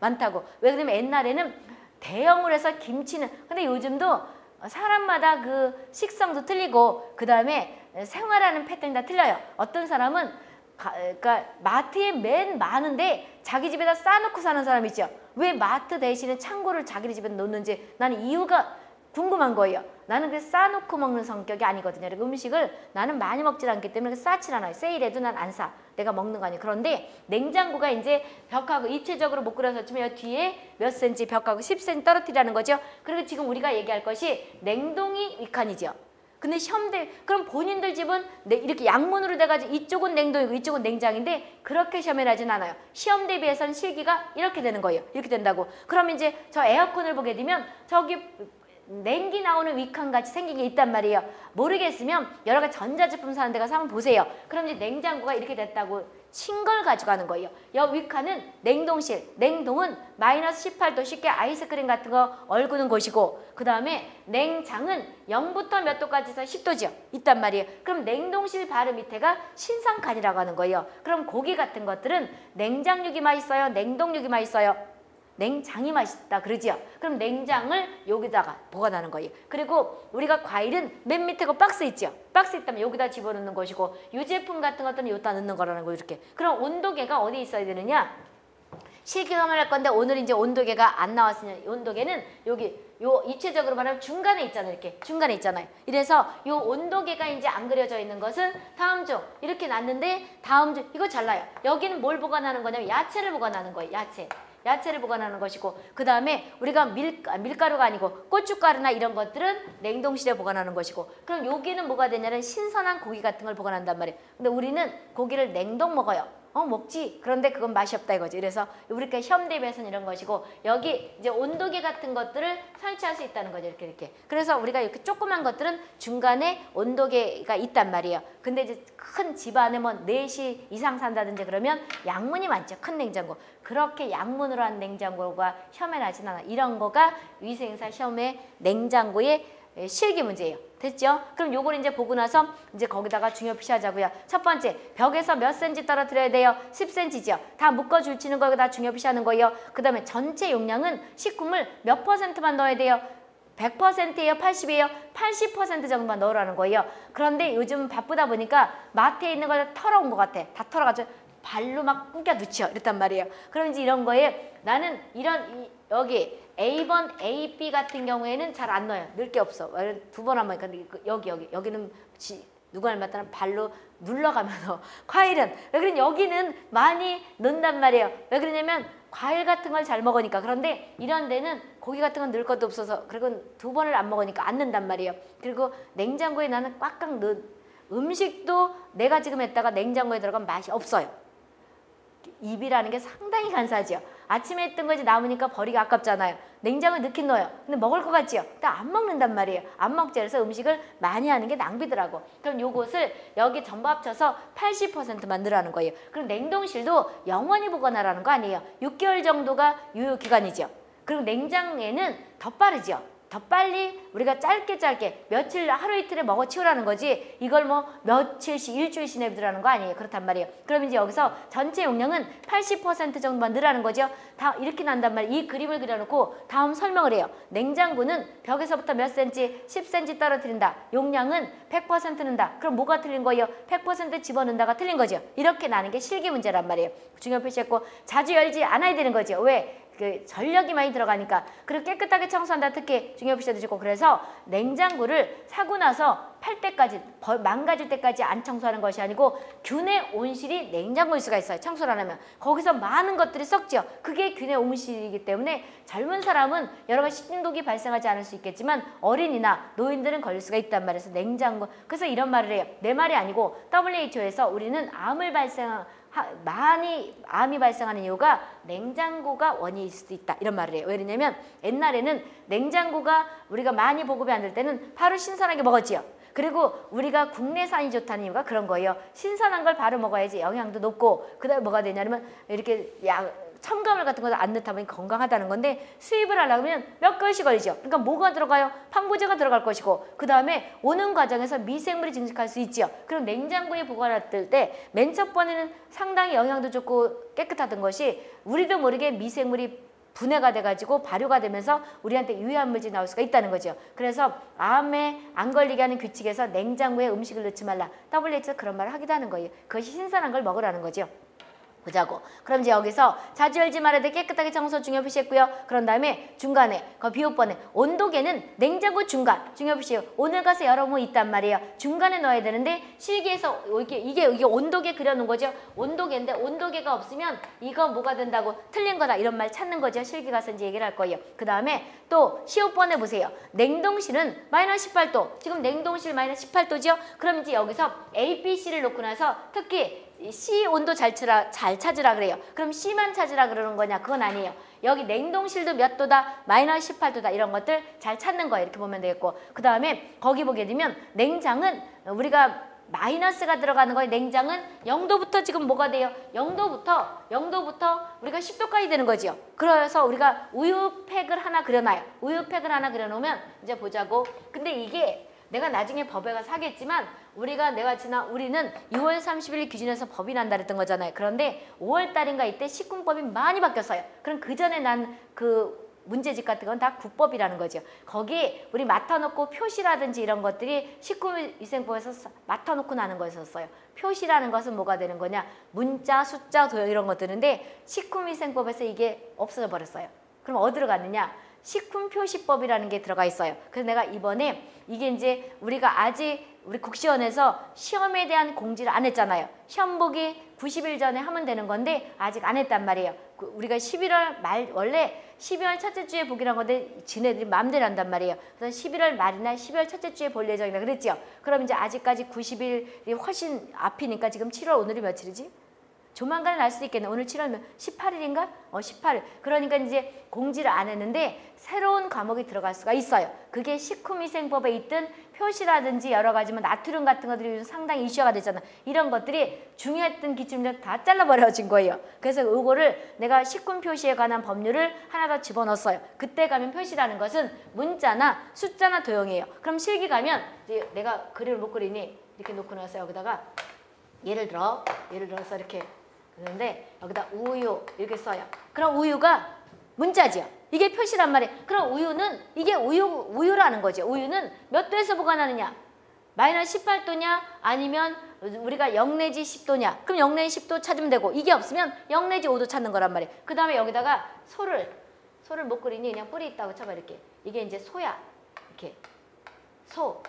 많다고. 왜 그러면 옛날에는 대형으로 해서 김치는 근데 요즘도 사람마다 그 식성도 틀리고 그 다음에 생활하는 패턴이 다 틀려요. 어떤 사람은 그러니까 마트에 맨 많은데 자기 집에다 싸놓고 사는 사람 있죠. 왜 마트 대신에 창고를 자기 집에 놓는지 나는 이유가 궁금한 거예요. 나는 그 싸놓고 먹는 성격이 아니거든요. 그리고 음식을 나는 많이 먹질 않기 때문에 싸질 않아요. 세일해도 난 안 사. 내가 먹는 거 아니에요. 그런데 냉장고가 이제 벽하고 입체적으로 못 그려졌지만 뒤에 몇 센치 벽하고 10cm 떨어뜨리라는 거죠. 그리고 지금 우리가 얘기할 것이 냉동이 위칸이죠. 근데 시험대 그럼 본인들 집은 이렇게 양문으로 돼가지고 이쪽은 냉동이고 이쪽은 냉장인데 그렇게 시험에 나진 않아요. 시험 대비해서는 실기가 이렇게 되는 거예요. 이렇게 된다고. 그럼 이제 저 에어컨을 보게 되면 저기 냉기 나오는 위칸같이 생긴 게 있단 말이에요. 모르겠으면 여러 가지 전자제품 사는 데 가서 한번 보세요. 그럼 이제 냉장고가 이렇게 됐다고 친 걸 가져가는 거예요. 여 위칸은 냉동실, 냉동은 마이너스 18도 쉽게 아이스크림 같은 거 얼구는 곳이고 그 다음에 냉장은 0부터 몇 도까지 해서 10도죠. 있단 말이에요. 그럼 냉동실 바로 밑에가 신선칸이라고 하는 거예요. 그럼 고기 같은 것들은 냉장육이 맛있어요? 냉동육이 맛있어요? 냉장이 맛있다 그러지요. 그럼 냉장을 여기다가 보관하는 거예요. 그리고 우리가 과일은 맨 밑에 그 박스 있죠. 박스 있다면 여기다 집어넣는 것이고 유제품 같은 것들은 여기다 넣는 거라는 거 이렇게. 그럼 온도계가 어디 있어야 되느냐? 실기감을 할 건데 오늘 이제 온도계가 안 나왔으니 온도계는 여기 요 입체적으로 말하면 중간에 있잖아요. 이렇게 중간에 있잖아요. 이래서 요 온도계가 이제 안 그려져 있는 것은 다음 주 이렇게 놨는데 다음 주 이거 잘라요. 여기는 뭘 보관하는 거냐면 야채를 보관하는 거예요. 야채를 보관하는 것이고 그 다음에 우리가 밀가루가 아니고 고춧가루나 이런 것들은 냉동실에 보관하는 것이고 그럼 여기는 뭐가 되냐면 신선한 고기 같은 걸 보관한단 말이에요. 근데 우리는 고기를 냉동 먹어요. 먹지. 그런데 그건 맛이 없다 이거지. 그래서 우리가 시험 대비해서는 이런 것이고 여기 이제 온도계 같은 것들을 설치할 수 있다는 거죠. 이렇게. 그래서 우리가 이렇게 조그만 것들은 중간에 온도계가 있단 말이에요. 근데 이제 큰 집안에 뭐 4시 이상 산다든지 그러면 양문이 많죠. 큰 냉장고. 그렇게 양문으로 한 냉장고가 시험에 나진 않아. 이런 거가 위생사 시험의 냉장고의 실기 문제예요. 됐죠? 그럼 요걸 이제 보고 나서 이제 거기다가 중요 표시하자고요. 첫 번째, 벽에서 몇 cm 떨어뜨려야 돼요? 10cm죠. 다 묶어줄 치는 거다 중요 표시하는 거예요. 그 다음에 전체 용량은 식품을 몇 %만 넣어야 돼요? 100%예요? 80이에요? 80% 정도만 넣으라는 거예요. 그런데 요즘 바쁘다 보니까 마트에 있는 걸 털어온 것 같아. 다 털어가지고 발로 막 꾸겨 넣죠. 이랬단 말이에요. 그럼 이제 이런 거에 나는 여기 A번, A, B 같은 경우에는 잘 안 넣어요. 넣을 게 없어. 2번 한 번. 근데 여기는 누가 닮았다는 발로 눌러가면 넣어. 과일은 왜 그러냐? 여기는 많이 넣는단 말이에요. 왜 그러냐면 과일 같은 걸 잘 먹으니까. 그런데 이런 데는 고기 같은 건 넣을 것도 없어서 그리고 2번을 안 먹으니까 안 넣는단 말이에요. 그리고 냉장고에 나는 꽉꽉 넣은 음식도 내가 지금 했다가 냉장고에 들어가면 맛이 없어요. 입이라는 게 상당히 간사하죠. 아침에 했던 거지 남으니까 버리기 아깝잖아요. 냉장고에 넣긴 넣어요. 근데 먹을 것 같지요? 근데 안 먹는단 말이에요. 안 먹지. 그래서 음식을 많이 하는 게 낭비더라고. 그럼 요것을 여기 전부 합쳐서 80%만 넣으라는 거예요. 그럼 냉동실도 영원히 보관하라는 거 아니에요. 6개월 정도가 유효기간이죠. 그리고 냉장에는 더 빠르죠. 더 빨리 우리가 짧게 며칠 하루 이틀에 먹어치우라는 거지 이걸 뭐 며칠씩 일주일씩 내두라는 거 아니에요. 그렇단 말이에요. 그럼 이제 여기서 전체 용량은 80% 정도만 넣으라는 거죠. 다 이렇게 난단 말이에요. 이 그림을 그려놓고 다음 설명을 해요. 냉장고는 벽에서부터 몇 cm, 10cm 떨어뜨린다. 용량은 100% 넣는다. 그럼 뭐가 틀린 거예요? 100% 집어넣는다가 틀린 거죠. 이렇게 나는 게 실기 문제란 말이에요. 중요 표시했고 자주 열지 않아야 되는 거죠. 왜? 그 전력이 많이 들어가니까. 그리고 깨끗하게 청소한다. 특히 중요 표시도 주고. 그래서 냉장고를 사고 나서 팔 때까지 망가질 때까지 안 청소하는 것이 아니고 균의 온실이 냉장고일 수가 있어요. 청소를 안 하면. 거기서 많은 것들이 썩죠. 그게 균의 온실이기 때문에 젊은 사람은 여러 가지 신독이 발생하지 않을 수 있겠지만 어린이나 노인들은 걸릴 수가 있단 말이에요. 냉장고. 그래서 이런 말을 해요. 내 말이 아니고 WHO에서 우리는 많이 암이 발생하는 이유가 냉장고가 원인일 수도 있다. 이런 말을 해요. 왜냐면 옛날에는 냉장고가 우리가 많이 보급이 안 될 때는 바로 신선하게 먹었지요. 그리고 우리가 국내산이 좋다는 이유가 그런 거예요. 신선한 걸 바로 먹어야지 영양도 높고 그다음에 뭐가 되냐면 이렇게 첨가물 같은 거 안 넣다 보니 건강하다는 건데 수입을 하려면 몇 개월씩 걸리죠. 그러니까 뭐가 들어가요? 방부제가 들어갈 것이고 그 다음에 오는 과정에서 미생물이 증식할 수 있지요. 그럼 냉장고에 보관할 때 맨 첫 번에는 상당히 영양도 좋고 깨끗하던 것이 우리도 모르게 미생물이 분해가 돼가지고 발효가 되면서 우리한테 유해한 물질이 나올 수가 있다는 거죠. 그래서 암에 안 걸리게 하는 규칙에서 냉장고에 음식을 넣지 말라. WHO에서 그런 말을 하기도 하는 거예요. 그것이 신선한 걸 먹으라는 거죠. 보자고. 그럼 이제 여기서 자주 열지 말아야 돼. 깨끗하게 청소 중요 표시했고요. 그런 다음에 중간에 그 비호번에 온도계는 냉장고 중간 중요 표시예요. 오늘 가서 열어보면 있단 말이에요. 중간에 넣어야 되는데 실기에서 이게 온도계 그려놓은 거죠. 온도계인데 온도계가 없으면 이거 뭐가 된다고 틀린 거다 이런 말 찾는 거죠. 실기 가서 이제 얘기를 할 거예요. 그 다음에 또 15번에 보세요. 냉동실은 마이너스 18도. 지금 냉동실 마이너스 18도죠. 그럼 이제 여기서 A, B, C를 놓고 나서 특히 C 온도 잘 찾으라 그래요. 그럼 C만 찾으라 그러는 거냐? 그건 아니에요. 여기 냉동실도 몇 도다? 마이너스 18도다. 이런 것들 잘 찾는 거예요. 이렇게 보면 되겠고. 그 다음에 거기 보게 되면 냉장은 우리가 마이너스가 들어가는 거예요. 냉장은 0도부터 지금 뭐가 돼요? 0도부터 우리가 10도까지 되는 거죠. 그래서 우리가 우유팩을 하나 그려놔요. 우유팩을 하나 그려놓으면 이제 보자고. 근데 이게 내가 나중에 법에 가서 하겠지만 우리는 6월 30일 기준에서 법이 난다 그랬던 거잖아요. 그런데 5월 달인가 이때 식품법이 많이 바뀌었어요. 그럼 그 전에 난 그 문제집 같은 건 다 국법이라는 거죠. 거기 우리 맡아놓고 표시라든지 이런 것들이 식품위생법에서 맡아놓고 나는 거였었어요. 표시라는 것은 뭐가 되는 거냐? 문자, 숫자, 도형 이런 것들인데 식품위생법에서 이게 없어져 버렸어요. 그럼 어디로 갔느냐? 식품표시법이라는 게 들어가 있어요. 그래서 내가 이번에 이게 이제 우리가 아직 우리 국시원에서 시험에 대한 공지를 안 했잖아요. 시험 보기 90일 전에 하면 되는 건데 아직 안 했단 말이에요. 우리가 11월 말 원래 12월 첫째 주에 보기란 건데 지네들이 마음대로 한단 말이에요. 그래서 11월 말이나 12월 첫째 주에 볼 예정이다 그랬죠. 그럼 이제 아직까지 90일이 훨씬 앞이니까 지금 7월 오늘이 며칠이지? 조만간에 날 수도 있겠네. 오늘 7월면 18일인가? 18일. 그러니까 이제 공지를 안 했는데 새로운 과목이 들어갈 수가 있어요. 그게 식품위생법에 있던 표시라든지 여러 가지면 나트륨 같은 것들이 요즘 상당히 이슈가 되잖아. 이런 것들이 중요했던 기출문제 다 잘라버려진 거예요. 그래서 이거를 내가 식품 표시에 관한 법률을 하나 더 집어넣었어요. 그때 가면 표시라는 것은 문자나 숫자나 도형이에요. 그럼 실기 가면 이제 내가 그림을 못 그리니 이렇게 놓고 나서 여기다가 예를 들어서 이렇게 그런데 여기다 우유 이렇게 써요. 그럼 우유가 문자지요. 이게 표시란 말이에요. 그럼 우유는 이게 우유라는 거죠. 우유는 몇 도에서 보관하느냐? 마이너스 18도냐? 아니면 우리가 0 내지 10도냐? 그럼 0 내지 10도 찾으면 되고 이게 없으면 0 내지 5도 찾는 거란 말이에요. 그 다음에 여기다가 소를 못 그리니 그냥 뿌리 있다고 쳐봐 이렇게. 이게 이제 소야. 이렇게 소.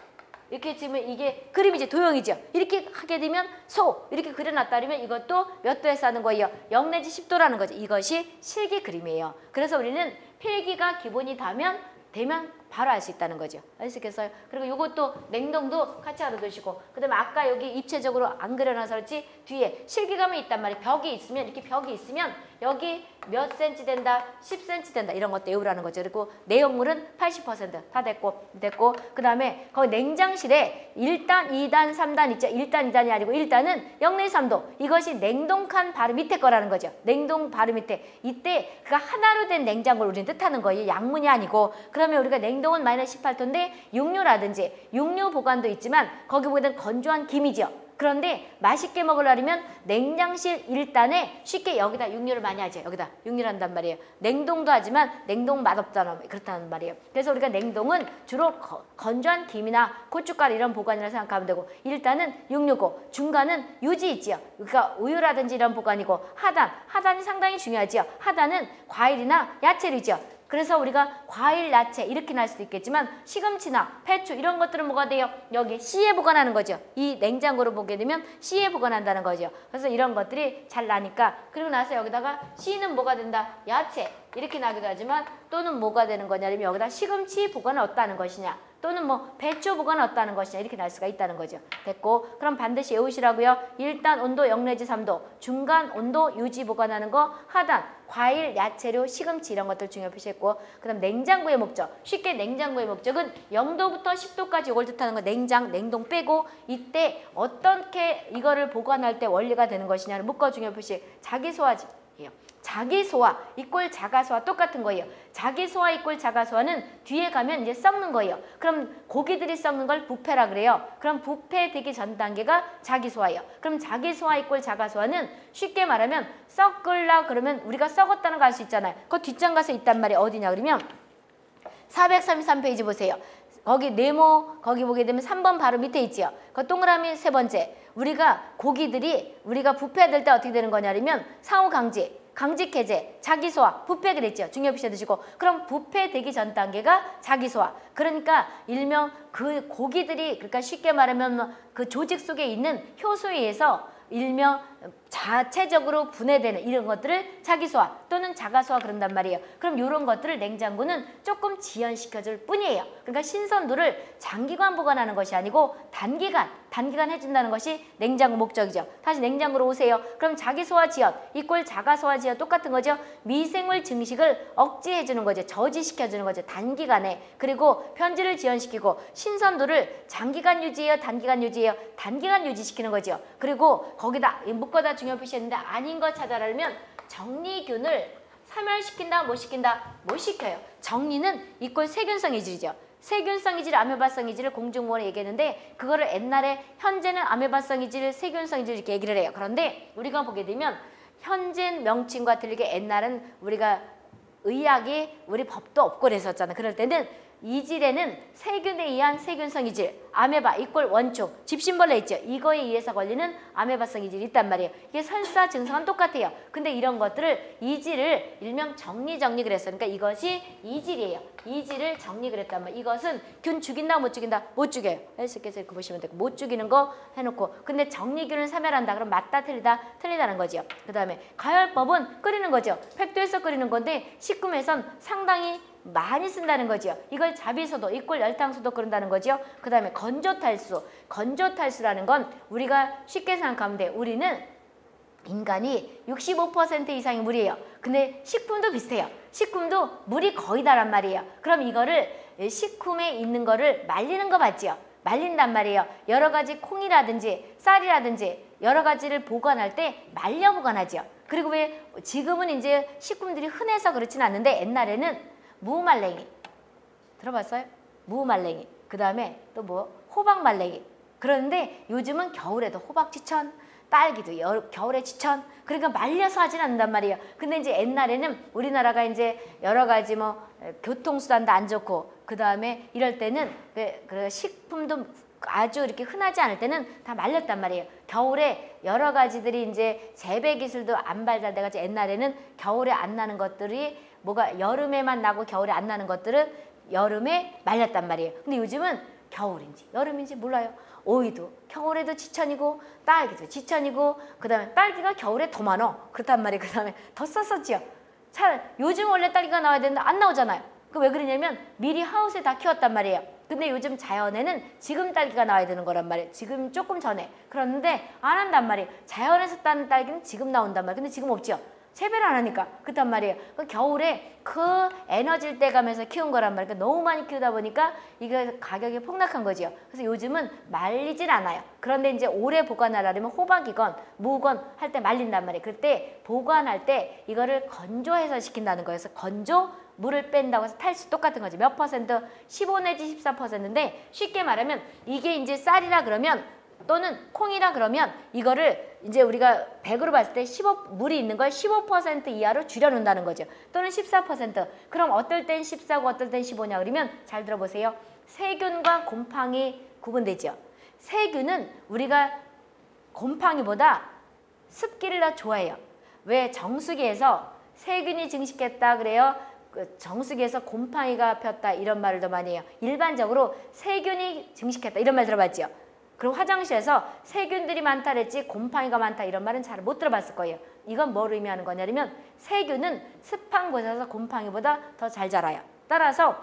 이렇게 지으면 이게 그림이 이제 도형이죠. 이렇게 하게 되면 소 이렇게 그려놨다면 이것도 몇 도에서 하는 거예요? 0 내지 10도라는 거죠. 이것이 실기 그림이에요. 그래서 우리는 필기가 기본이 되면 바로 알 수 있다는 거죠. 아시겠어요? 그리고 이것도 냉동도 같이 알아두시고 그다음에 아까 여기 입체적으로 안 그려놔서 그렇지 뒤에 실기감이 있단 말이에요. 벽이 있으면 이렇게 벽이 있으면 여기 몇 센치 된다, 10cm 된다 이런 것도 외우라는 거죠. 그리고 내용물은 80% 다 됐고 그다음에 거기 냉장실에 1단, 2단, 3단 있죠. 1단, 2단이 아니고 1단은 0 내지 3도 이것이 냉동칸 바로 밑에 거라는 거죠. 냉동 바로 밑에 이때 그가 하나로 된 냉장고를 우리는 뜻하는 거예요. 양문이 아니고 그러면 우리가 냉동은 마이너스 18도인데 육류라든지 육류 보관도 있지만 거기 보면 건조한 김이죠. 그런데 맛있게 먹으려면 냉장실 1단에 쉽게 여기다 육류를 많이 하죠. 여기다 육류를 한단 말이에요. 냉동도 하지만 냉동 맛없잖아. 그렇다는 말이에요. 그래서 우리가 냉동은 주로 건조한 김이나 고춧가루 이런 보관이라 생각하면 되고 1단은 육류고 중간은 유지 있지요. 그러니까 우유라든지 이런 보관이고 하단이 상당히 중요하지요. 하단은 과일이나 야채류죠. 그래서 우리가 과일, 야채 이렇게 날 수도 있겠지만 시금치나 배추 이런 것들은 뭐가 돼요? 여기 C에 보관하는 거죠. 이 냉장고로 보게 되면 C에 보관한다는 거죠. 그래서 이런 것들이 잘 나니까 그리고 나서 여기다가 C는 뭐가 된다? 야채 이렇게 나기도 하지만 또는 뭐가 되는 거냐면 여기다 시금치 보관을 어디다는 것이냐 또는 뭐 배추 보관을 어디다는 것이냐 이렇게 날 수가 있다는 거죠. 됐고 그럼 반드시 외우시라고요. 1단 온도 0 내지 3도 중간 온도 유지 보관하는 거 하단 과일, 야채류, 시금치 이런 것들 중요 표시했고 그 다음 냉장고의 목적 쉽게 냉장고의 목적은 0도부터 10도까지 이걸 뜻하는 거 냉동 빼고 이때 어떻게 이거를 보관할 때 원리가 되는 것이냐를 묶어 중요 표시 자기소화지예요. 자기소화 이꼴 자가소화 똑같은 거예요. 자기소화 이꼴 자가소화는 뒤에 가면 이제 썩는 거예요. 그럼 고기들이 썩는 걸 부패라 그래요. 그럼 부패되기 전 단계가 자기소화예요. 그럼 자기소화 이꼴 자가소화는 쉽게 말하면 썩을라 그러면 우리가 썩었다는 거 알 수 있잖아요. 그 뒷장 가서 있단 말이에요. 어디냐 그러면 433페이지 보세요. 거기 네모 거기 보게 되면 3번 바로 밑에 있지요. 그 동그라미 세 번째 우리가 고기들이 우리가 부패될 때 어떻게 되는 거냐면 상호강직 강직해제, 자기소화, 부패 그랬죠. 중요 표시해 두시고 그럼 부패되기 전 단계가 자기소화. 그러니까 일명 그 고기들이 그러니까 쉽게 말하면 그 조직 속에 있는 효소에 의해서 일명 자체적으로 분해되는 이런 것들을 자기소화 또는 자가소화 그런단 말이에요. 그럼 이런 것들을 냉장고는 조금 지연시켜줄 뿐이에요. 그러니까 신선도를 장기간 보관하는 것이 아니고 단기간 해준다는 것이 냉장고 목적이죠. 다시 냉장고로 오세요. 그럼 자기소화 지연 이꼴 자가소화 지연 똑같은 거죠. 미생물 증식을 억제해주는 거죠. 저지시켜주는 거죠. 단기간에. 그리고 편지를 지연시키고 신선도를 장기간 유지해요. 단기간 유지해요. 단기간 유지시키는 거죠. 그리고 거기다 묶어다 중요 표시했는데 아닌 거 찾아라면 정리균을 사멸시킨다 못 시킨다 못 시켜요. 정리는 이꼴 세균성 이질이죠. 세균성 이질, 아메바성 이질을 공중보건에 얘기했는데 그거를 옛날에 현재는 아메바성 이질, 세균성 이질 이렇게 얘기를 해요. 그런데 우리가 보게 되면 현재 명칭과 틀리게 옛날은 우리가 의학이 우리 법도 없고 그랬었잖아요. 그럴 때는 이질에는 세균에 의한 세균성 이질, 아메바 이꼴 원충, 집신벌레 있죠. 이거에 의해서 걸리는 아메바성 이질이 있단 말이에요. 이게 설사 증상은 똑같아요. 근데 이런 것들을 이질을 일명 정리 그랬어요. 그러니까 이것이 이질이에요. 이질을 정리 그랬단 말이에요. 이것은 균 죽인다 못 죽인다? 못 죽여요. 헬스께서 이렇게 보시면 되고 못 죽이는 거 해놓고 근데 정리균을 사멸한다. 그럼 맞다 틀리다? 틀리다는 거죠. 그 다음에 가열법은 끓이는 거죠. 팩도에서 끓이는 건데 식품에선 상당히 많이 쓴다는 거죠. 이걸 자비소도 이꼴 열탕소도 그런다는 거죠. 그 다음에 건조탈수. 건조탈수라는 건 우리가 쉽게 생각하면 돼. 우리는 인간이 65% 이상이 물이에요. 근데 식품도 비슷해요. 식품도 물이 거의 다란 말이에요. 그럼 이거를 식품에 있는 거를 말리는 거 맞지요? 말린단 말이에요. 여러 가지 콩이라든지 쌀이라든지 여러 가지를 보관할 때 말려 보관하죠. 그리고 왜 지금은 이제 식품들이 흔해서 그렇진 않는데 옛날에는 무말랭이 들어봤어요? 무말랭이. 그 다음에 또 뭐 호박말랭이. 그런데 요즘은 겨울에도 호박지천, 딸기도 겨울에 지천. 그러니까 말려서 하진 않는단 말이에요. 근데 이제 옛날에는 우리나라가 이제 여러 가지 뭐 교통수단도 안 좋고 그 다음에 이럴 때는 그 식품도 아주 이렇게 흔하지 않을 때는 다 말렸단 말이에요. 겨울에 여러 가지들이 이제 재배 기술도 안 발달돼가지고 옛날에는 겨울에 안 나는 것들이 뭐가 여름에만 나고 겨울에 안 나는 것들은 여름에 말렸단 말이에요. 근데 요즘은 겨울인지 여름인지 몰라요. 오이도 겨울에도 지천이고 딸기도 지천이고 그 다음에 딸기가 겨울에 더 많어. 그렇단 말이에요. 그 다음에 더 썼었지요. 요즘 원래 딸기가 나와야 되는데 안 나오잖아요. 그 왜 그러냐면 미리 하우스에 다 키웠단 말이에요. 근데 요즘 자연에는 지금 딸기가 나와야 되는 거란 말이에요. 지금 조금 전에. 그런데 안 한단 말이에요. 자연에서 따는 딸기는 지금 나온단 말이에요. 근데 지금 없죠. 재배를 안 하니까 그렇단 말이에요. 그 겨울에 그 에너지를 떼가면서 키운 거란 말이에요. 그러니까 너무 많이 키우다 보니까 이게 가격이 폭락한 거지요. 그래서 요즘은 말리질 않아요. 그런데 이제 오래 보관하려면 호박이건 무건 할 때 말린단 말이에요. 그때 보관할 때 이거를 건조해서 시킨다는 거예요. 그래서 건조 물을 뺀다고 해서 탈수 똑같은 거지. 몇 퍼센트? 15 내지 14%인데 쉽게 말하면 이게 이제 쌀이라 그러면 또는 콩이라 그러면 이거를 이제 우리가 100으로 봤을 때 물이 있는 걸 15% 이하로 줄여놓는다는 거죠. 또는 14%. 그럼 어떨 땐 14고 어떨 땐 15냐 그러면 잘 들어보세요. 세균과 곰팡이 구분되죠. 세균은 우리가 곰팡이보다 습기를 더 좋아해요. 왜 정수기에서 세균이 증식했다 그래요? 그 정수기에서 곰팡이가 폈다 이런 말을 더 많이 해요. 일반적으로 세균이 증식했다 이런 말 들어봤죠. 그리고 화장실에서 세균들이 많다 그랬지 곰팡이가 많다 이런 말은 잘 못 들어봤을 거예요. 이건 뭘 의미하는 거냐면 세균은 습한 곳에서 곰팡이보다 더 잘 자라요. 따라서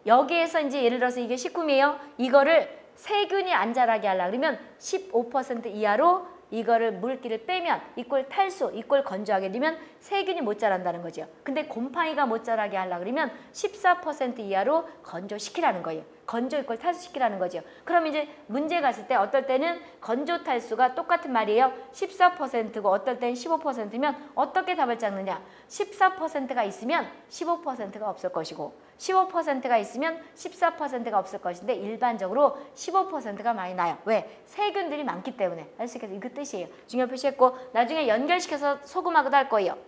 여기에서 이제 예를 들어서 이게 식품이에요. 이거를 세균이 안 자라게 하려고 그러면 15% 이하로 이거를 물기를 빼면 이꼴 탈수, 이꼴 건조하게 되면 세균이 못 자란다는 거죠. 근데 곰팡이가 못 자라게 하려고 그러면 14% 이하로 건조시키라는 거예요. 건조 이꼴 탈수시키라는 거죠. 그럼 이제 문제가 있을 때 어떨 때는 건조 탈수가 똑같은 말이에요. 14%고 어떨 때는 15%면 어떻게 답을 짰느냐. 14%가 있으면 15%가 없을 것이고 15%가 있으면 14%가 없을 것인데 일반적으로 15%가 많이 나요. 왜? 세균들이 많기 때문에. 아시겠어요? 이거 뜻이에요. 중요 표시했고 나중에 연결시켜서 소금하고도 할 거예요.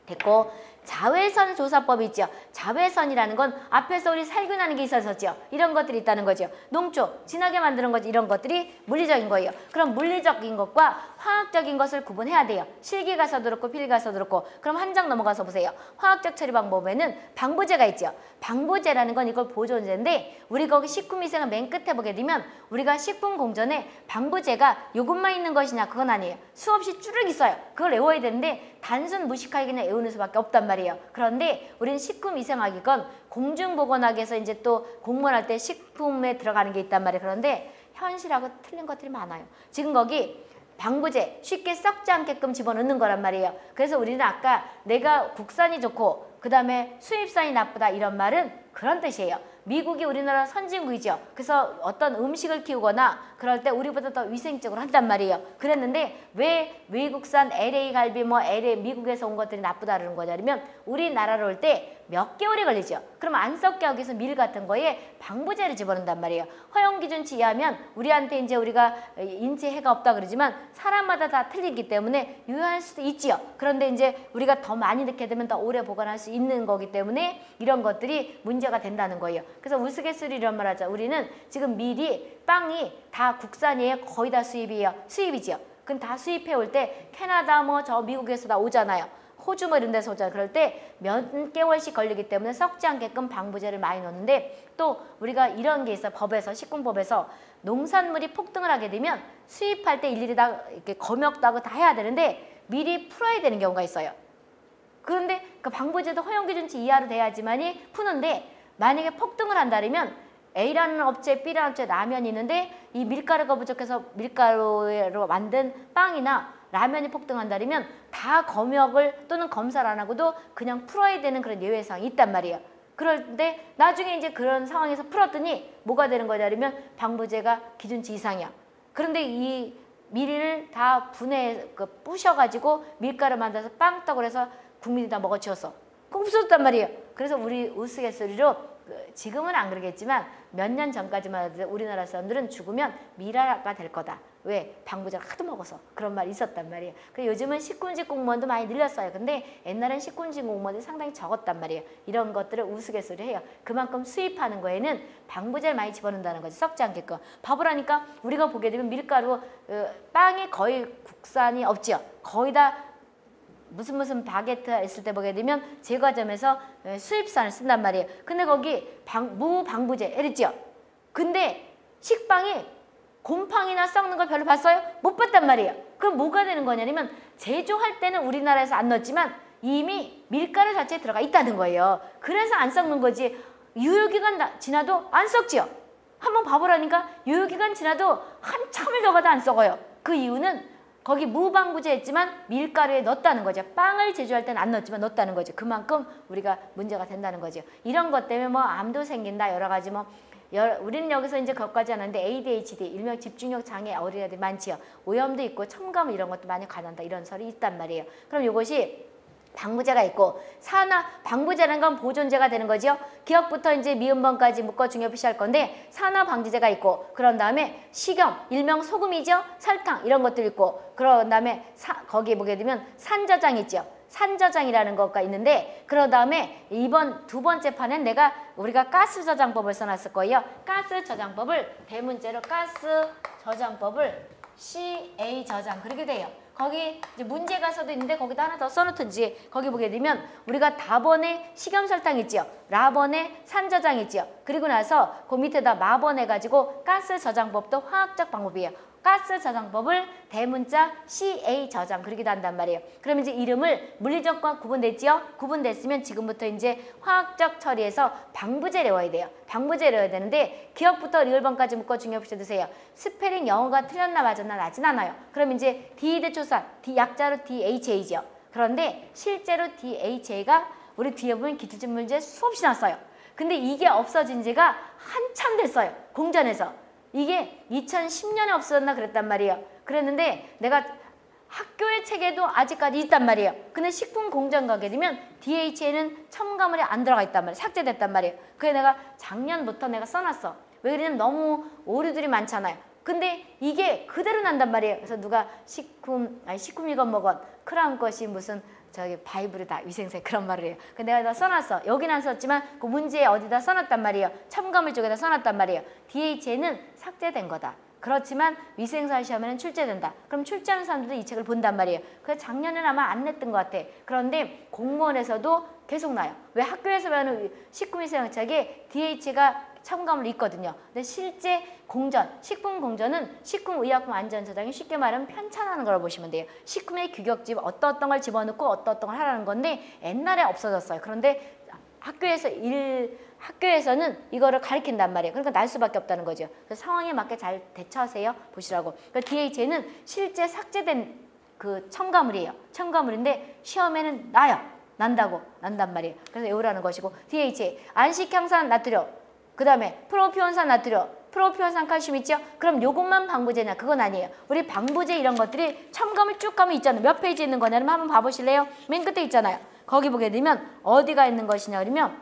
됐고 자외선 조사법이 있죠. 자외선이라는 건 앞에서 우리 살균하는 게 있었었죠. 이런 것들이 있다는 거죠. 농초, 진하게 만드는 거지 이런 것들이 물리적인 거예요. 그럼 물리적인 것과 화학적인 것을 구분해야 돼요. 실기 가서도 그렇고 필기 가서도 그렇고. 그럼 한 장 넘어가서 보세요. 화학적 처리 방법에는 방부제가 있죠. 방부제라는 건 이걸 보존제인데 우리 거기 식품위생을 맨 끝에 보게 되면 우리가 식품 공전에 방부제가 이것만 있는 것이냐 그건 아니에요. 수없이 쭈르륵 있어요. 그걸 외워야 되는데 단순 무식하게 그냥 외우는 수밖에 없단 말이에요. 그런데 우리는 식품위생학이건 공중보건학에서 이제 또 공부할 때 식품에 들어가는 게 있단 말이에요. 그런데 현실하고 틀린 것들이 많아요. 지금 거기 방부제 쉽게 썩지 않게끔 집어넣는 거란 말이에요. 그래서 우리는 아까 내가 국산이 좋고 그 다음에 수입산이 나쁘다 이런 말은 그런 뜻이에요. 미국이 우리나라 선진국이죠. 그래서 어떤 음식을 키우거나 그럴 때 우리보다 더 위생적으로 한단 말이에요. 그랬는데 왜 외국산 LA 갈비 뭐 LA 미국에서 온 것들이 나쁘다 그러는 거냐면 우리나라로 올 때 몇 개월이 걸리죠. 그럼 안 썩게 하기 위해서 밀 같은 거에 방부제를 집어넣는단 말이에요. 허용 기준치 이하면 우리한테 이제 우리가 인체 해가 없다 그러지만 사람마다 다 틀리기 때문에 유효할 수도 있지요. 그런데 이제 우리가 더 많이 넣게 되면 더 오래 보관할 수 있는 거기 때문에 이런 것들이 문제가 된다는 거예요. 그래서 우스갯소리 이런 말 하자. 우리는 지금 밀이 빵이 다 국산이에요. 거의 다 수입이에요. 수입이지요. 그럼 다 수입해 올 때 캐나다 뭐 저 미국에서 다 오잖아요. 호주 뭐 이런 데서 오잖아요. 그럴 때 몇 개월씩 걸리기 때문에 썩지 않게끔 방부제를 많이 넣는데 또 우리가 이런 게 있어요. 법에서 식품법에서 농산물이 폭등을 하게 되면 수입할 때 일일이 다 이렇게 검역도 하고 다 해야 되는데 미리 풀어야 되는 경우가 있어요. 그런데 그 방부제도 허용 기준치 이하로 돼야지만이 푸는데 만약에 폭등을 한다면 A라는 업체, B라는 업체 라면이 있는데 이 밀가루가 부족해서 밀가루로 만든 빵이나 라면이 폭등한다면 다 검역을 또는 검사를 안 하고도 그냥 풀어야 되는 그런 예외사항이 있단 말이에요. 그런데 나중에 이제 그런 상황에서 풀었더니 뭐가 되는 거냐면 방부제가 기준치 이상이야. 그런데 이 밀을 다 부셔가지고 밀가루 만들어서 빵떡을 해서 국민이 다 먹어치웠어. 그거 없어졌단 말이에요. 그래서 우리 우스갯소리로 지금은 안 그러겠지만 몇 년 전까지만 해도 우리나라 사람들은 죽으면 미라가 될 거다. 왜? 방부제를 하도 먹어서. 그런 말이 있었단 말이에요. 그래서 요즘은 식군직 공무원도 많이 늘렸어요. 근데 옛날엔 식군직 공무원이 상당히 적었단 말이에요. 이런 것들을 우스갯소리 해요. 그만큼 수입하는 거에는 방부제를 많이 집어넣는다는 거지. 썩지 않게끔. 바보라니까 우리가 보게 되면 밀가루, 빵이 거의 국산이 없지요. 거의 다 무슨 바게트 있을 때 보게 되면 제과점에서 수입산을 쓴단 말이에요. 근데 거기 무방부제 이랬죠. 근데 식빵이 곰팡이나 썩는 걸 별로 봤어요? 못 봤단 말이에요. 그럼 뭐가 되는 거냐면 제조할 때는 우리나라에서 안 넣었지만 이미 밀가루 자체에 들어가 있다는 거예요. 그래서 안 썩는 거지. 유효기간 지나도 안 썩지요. 한번 봐보라니까. 유효기간 지나도 한참을 더 가도 안 썩어요. 그 이유는 거기 무방부제 했지만 밀가루에 넣었다는 거죠. 빵을 제조할 때는 안 넣었지만 넣었다는 거죠. 그만큼 우리가 문제가 된다는 거죠. 이런 것 때문에 뭐 암도 생긴다. 여러 가지 우리는 여기서 이제 그것까지 하는데 ADHD, 일명 집중력 장애 어린애들이 많지요. 오염도 있고 첨가물 이런 것도 많이 관한다. 이런 설이 있단 말이에요. 그럼 이것이 방부제가 있고 방부제라는 건 보존제가 되는 거죠. 기억부터 이제 미음번까지 묶어 중요 표시할 건데 산화방지제가 있고 그런 다음에 식염, 일명 소금이죠. 설탕 이런 것들 있고 그런 다음에 거기에 보게 되면 산저장 있죠. 산저장이라는 것가 있는데 그런 다음에 이번 두 번째 판엔 우리가 가스 저장법을 써놨을 거예요. 가스 저장법을 대문자로 가스 저장법을 CA 저장 그렇게 돼요. 거기 이제 문제가서도 있는데 거기다 하나 더 써놓든지 거기 보게 되면 우리가 다번에 식염설탕 있지요. 라번에 산저장 있지요. 그리고 나서 그 밑에다 마번해가지고 가스 저장법도 화학적 방법이에요. 가스 저장법을 대문자 CA 저장 그러기도 한단 말이에요. 그러면 이제 이름을 물리적과 구분됐지요? 구분됐으면 지금부터 이제 화학적 처리해서 방부제를 외워야 돼요. 방부제를 외워야 되는데 기억부터 리을번까지 묶어 중요 붙여두세요. 스페링 영어가 틀렸나 맞았나 나진 않아요. 그럼 이제 디히드초산, 약자로 DHA죠. 그런데 실제로 DHA가 우리 뒤에 보면 기출집 문제 수없이 났어요. 근데 이게 없어진 지가 한참 됐어요. 공전에서. 이게 2010년에 없어졌나 그랬단 말이에요. 그랬는데 내가 학교의 책에도 아직까지 있단 말이에요. 근데 식품공정 가게 되면 DHA는 첨가물이 안 들어가 있단 말이에요. 삭제됐단 말이에요. 그래서 내가 작년부터 내가 써놨어. 왜 그러냐면 너무 오류들이 많잖아요. 근데 이게 그대로 난단 말이에요. 그래서 누가 식품 이건 먹은 크라운 것이 무슨 바이블이다 위생세 그런 말을 해요. 근데 내가 다 써놨어. 여기는 안 썼지만 그 문제에 어디다 써놨단 말이에요. 첨가물 쪽에다 써놨단 말이에요. DHA는 삭제된 거다. 그렇지만 위생사 시험에는 출제된다. 그럼 출제하는 사람들도 이 책을 본단 말이에요. 그래서 작년에는 아마 안 냈던 것 같아. 그런데 공무원에서도 계속 나요. 왜 학교에서 배우는 식품위생학책에 DHA가 첨가물이 있거든요. 근데 실제 식품공전은 식품의약품안전처장이 쉽게 말하면 편찬하는 걸 보시면 돼요. 식품의 규격집 어떤 걸 집어넣고 어떤 걸 하라는 건데 옛날에 없어졌어요. 그런데 학교에서는 이거를 가르친단 말이에요. 그러니까 날 수밖에 없다는 거죠. 그래서 상황에 맞게 잘 대처하세요. 보시라고. 그러니까 DHA는 실제 삭제된 그 첨가물이에요. 첨가물인데 시험에는 난단 말이에요. 그래서 외우라는 것이고 DHA, 안식향산 나트륨, 그 다음에 프로피온산 나트륨, 프로피온산 칼슘 있죠? 그럼 요것만 방부제냐? 그건 아니에요. 우리 방부제 이런 것들이 첨가물 쭉 가면 있잖아요. 몇 페이지에 있는 거냐면 한번 봐보실래요? 맨 끝에 있잖아요. 거기 보게 되면 어디가 있는 것이냐 그러면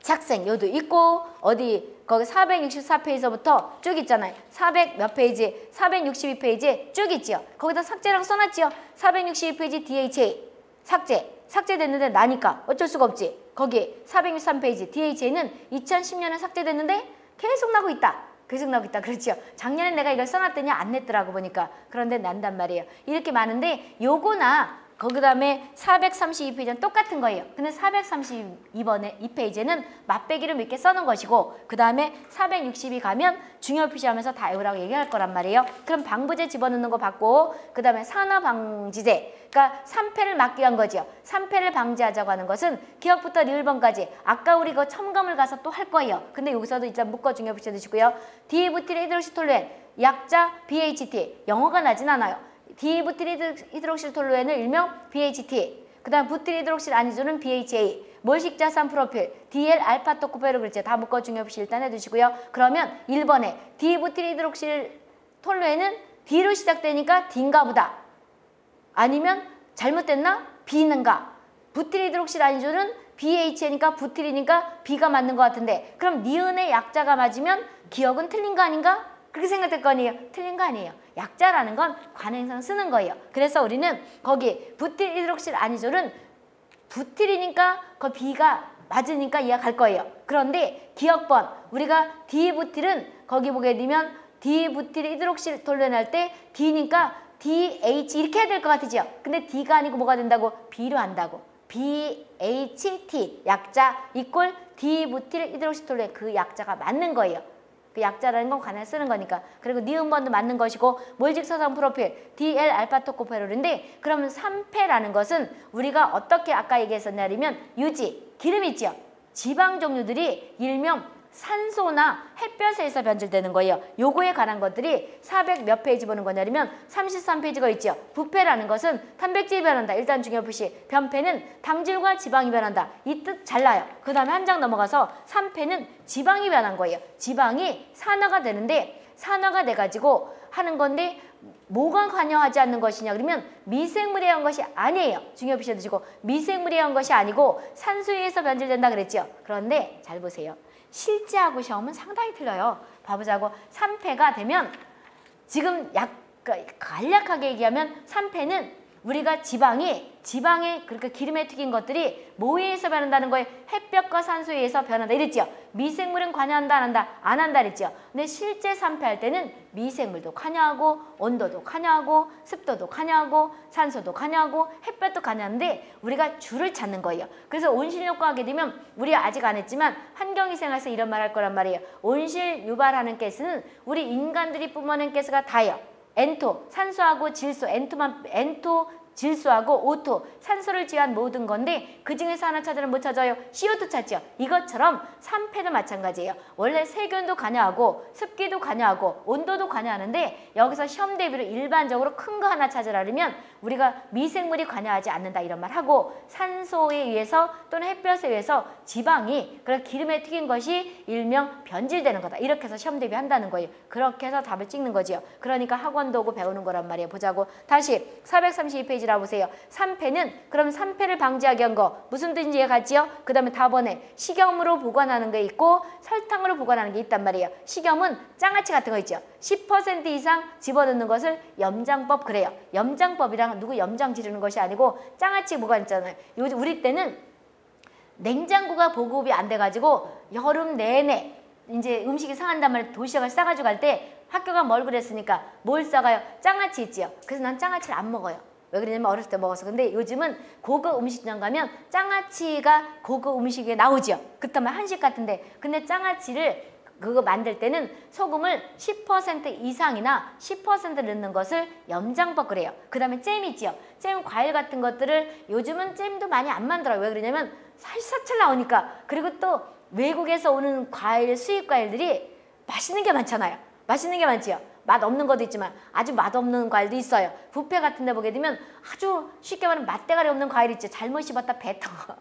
착생 요도 있고 어디 거기 464페이지부터 쭉 있잖아요. 400 몇 페이지, 462페이지에 쭉 있지요. 거기다 삭제랑 써놨지요. 462페이지 DHA 삭제됐는데 나니까 어쩔 수가 없지. 거기 463페이지 DHA는 2010년에 삭제됐는데 계속 나고 있다. 그렇지요. 작년에 내가 이걸 써놨더니 안 냈더라고 보니까. 그런데 난단 말이에요. 이렇게 많은데 요거나 그 다음에 432페이지는 똑같은 거예요. 근데 432번에 이 페이지는 맛배기를 몇 개 써놓은 것이고 그 다음에 462 가면 중요 표시하면서 다 외우라고 얘기할 거란 말이에요. 그럼 방부제 집어넣는 거 받고 그 다음에 산화방지제 그러니까 산패를 막기 위한 거지요. 산패를 방지하자고 하는 것은 기억부터 리을번까지 아까 우리 그 첨가물 가서 또 할 거예요. 근데 여기서도 일단 묶어 중요 표시 두시고요. 디에부틸 히드로시톨루엔 약자 BHT 영어가 나진 않아요. 디부티리히드록실 톨루엔을 일명 BHT, 그 다음 부티리히드록실 아니조는 BHA, 몰식자산 프로필, DL 알파 토코페로 그랬죠. 다 묶어 중요시 일단 해두시고요. 그러면 1번에 디부티리히드록실 톨루엔은 D로 시작되니까 D인가 보다. 아니면 잘못됐나? B는가? 부티리히드록실 아니조는 BH니까 부티리니까 B가 맞는 것 같은데 그럼 니은의 약자가 맞으면 기억은 틀린 거 아닌가? 그렇게 생각될 거 아니에요? 틀린 거 아니에요. 약자라는 건 관행상 쓰는 거예요. 그래서 우리는 거기 부티리히드록실 아니졸은 부티리니까 그 B가 맞으니까 이해가 갈 거예요. 그런데 기억번 우리가 D부틸은 거기 보게 되면 D부티리히드록실 톨루엔 할 때 D니까 DH 이렇게 해야 될 것 같으죠? 근데 D가 아니고 뭐가 된다고? B로 한다고. BHT 약자 이꼴 디부틸히드록실 톨루엔 그 약자가 맞는 거예요. 그 약자라는 건 관할 쓰는 거니까. 그리고 니은번도 맞는 것이고 몰직서성 프로필 DL 알파 토코페롤인데 그러면 3패라는 것은 우리가 어떻게 아까 얘기했었냐면 유지, 기름 있죠. 지방 종류들이 일명 산소나 햇볕에서 변질되는 거예요. 요거에 관한 것들이 400 몇 페이지 보는 거냐면 33페이지가 있죠. 부패라는 것은 단백질이 변한다. 일단 중요 표시. 변패는 당질과 지방이 변한다. 이 뜻 잘라요. 그 다음에 한 장 넘어가서 3패는 지방이 변한 거예요. 지방이 산화가 되는데 산화가 돼가지고 하는 건데 뭐가 관여하지 않는 것이냐 그러면 미생물에 의한 것이 아니에요. 중요 표시 해두시고 미생물에 의한 것이 아니고 산소에 의해서 변질된다 그랬죠. 그런데 잘 보세요. 실제하고 시험은 상당히 틀려요. 봐보자고 3패가 되면 지금 간략하게 얘기하면 3패는 우리가 지방에 그러니까 기름에 튀긴 것들이 뭐에 의해서 변한다는 거예요? 햇볕과 산소에 의해서 변한다 이랬죠. 미생물은 관여한다 안 한다? 안 한다 그랬죠. 근데 실제 3패할 때는 미생물도 관여하고 온도도 관여하고 습도도 관여하고 산소도 관여하고 햇볕도 관여하는데 우리가 줄을 찾는 거예요. 그래서 온실효과 하게 되면 우리 아직 안 했지만 환경위생에서 이런 말 할 거란 말이에요. 온실 유발하는 가스는 우리 인간들이 뿜어낸 가스가 다예요. N2, 산소하고 질소, N2, 질소하고 O2, 산소를 지한 모든 건데 그 중에서 하나 찾으면 못 찾아요? CO2 찾죠. 이것처럼 3패도 마찬가지예요. 원래 세균도 관여하고 습기도 관여하고 온도도 관여하는데 여기서 시험 대비로 일반적으로 큰 거 하나 찾으라면 우리가 미생물이 관여하지 않는다 이런 말 하고 산소에 의해서 또는 햇볕에 의해서 지방이 그런 기름에 튀긴 것이 일명 변질되는 거다. 이렇게 해서 시험 대비 한다는 거예요. 그렇게 해서 답을 찍는 거지요. 그러니까 학원도 오고 배우는 거란 말이에요. 보자고. 다시 432페이지라 보세요. 3패는 그럼 3패를 방지하기 한 거 무슨 뜻인지 이해가지요? 그 다음에 다번에 식염으로 보관하는 게 있고 설탕으로 보관하는 게 있단 말이에요. 식염은 장아찌 같은 거 있죠. 10% 이상 집어넣는 것을 염장법 그래요. 염장법이랑 누구 염장 지르는 것이 아니고 장아찌 보관 있잖아요. 요즘 우리 때는 냉장고가 보급이 안 돼가지고 여름 내내 이제 음식이 상한단 말이에요. 도시락을 싸가지고 갈 때 학교가 뭘 그랬으니까 뭘 싸가요? 장아찌 있지요. 그래서 난 장아찌를 안 먹어요. 왜 그러냐면 어렸을 때 먹어서. 근데 요즘은 고급 음식점 가면 장아찌가 고급 음식에 나오죠. 그렇다면 한식 같은데. 근데 장아찌를 그거 만들 때는 소금을 10% 이상이나 10% 넣는 것을 염장법 그래요. 그 다음에 잼 있지요. 잼 과일 같은 것들을 요즘은 잼도 많이 안 만들어요. 왜 그러냐면 살사철 나오니까. 그리고 또 외국에서 오는 과일, 수입 과일들이 맛있는 게 많잖아요. 맛있는 게 많지요. 맛없는 것도 있지만 아주 맛없는 과일도 있어요. 뷔페 같은 데 보게 되면 아주 쉽게 말하면 맛대가리 없는 과일 있죠. 잘못 씹었다 뱉은 거.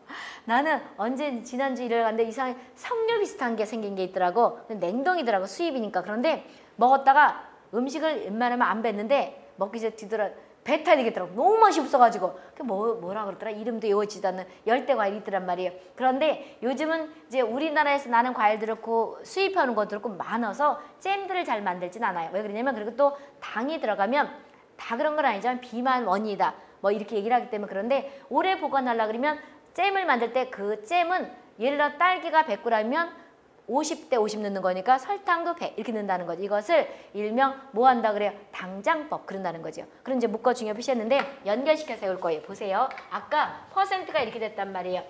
나는 언제 지난주 일요일 갔는데 이상하게 석류 비슷한 게 생긴 게 있더라고. 냉동이더라고. 수입이니까. 그런데 먹었다가 음식을 웬만하면 안 뱉는데 먹기 전에 뒤돌아 뱉어야 되겠더라고. 너무 맛이 없어가지고. 뭐라 그러더라? 이름도 외워지지도 않는 열대 과일이 있더란 말이에요. 그런데 요즘은 이제 우리나라에서 나는 과일들 그렇고 수입하는 것들 그렇고 많아서 잼들을 잘 만들진 않아요. 왜 그러냐면 그리고 또 당이 들어가면 다 그런 건 아니지만 비만 원이다. 뭐 이렇게 얘기를 하기 때문에 그런데 오래 보관하려고 그러면 잼을 만들 때 그 잼은 예를 들어 딸기가 100g이면 50대 50 넣는 거니까 설탕도 100 이렇게 넣는다는 거죠. 이것을 일명 뭐 한다 그래요? 당장법 그런다는 거죠. 그럼 이제 묶어 중요 표시했는데 연결시켜 세울 거예요. 보세요. 아까 퍼센트가 이렇게 됐단 말이에요.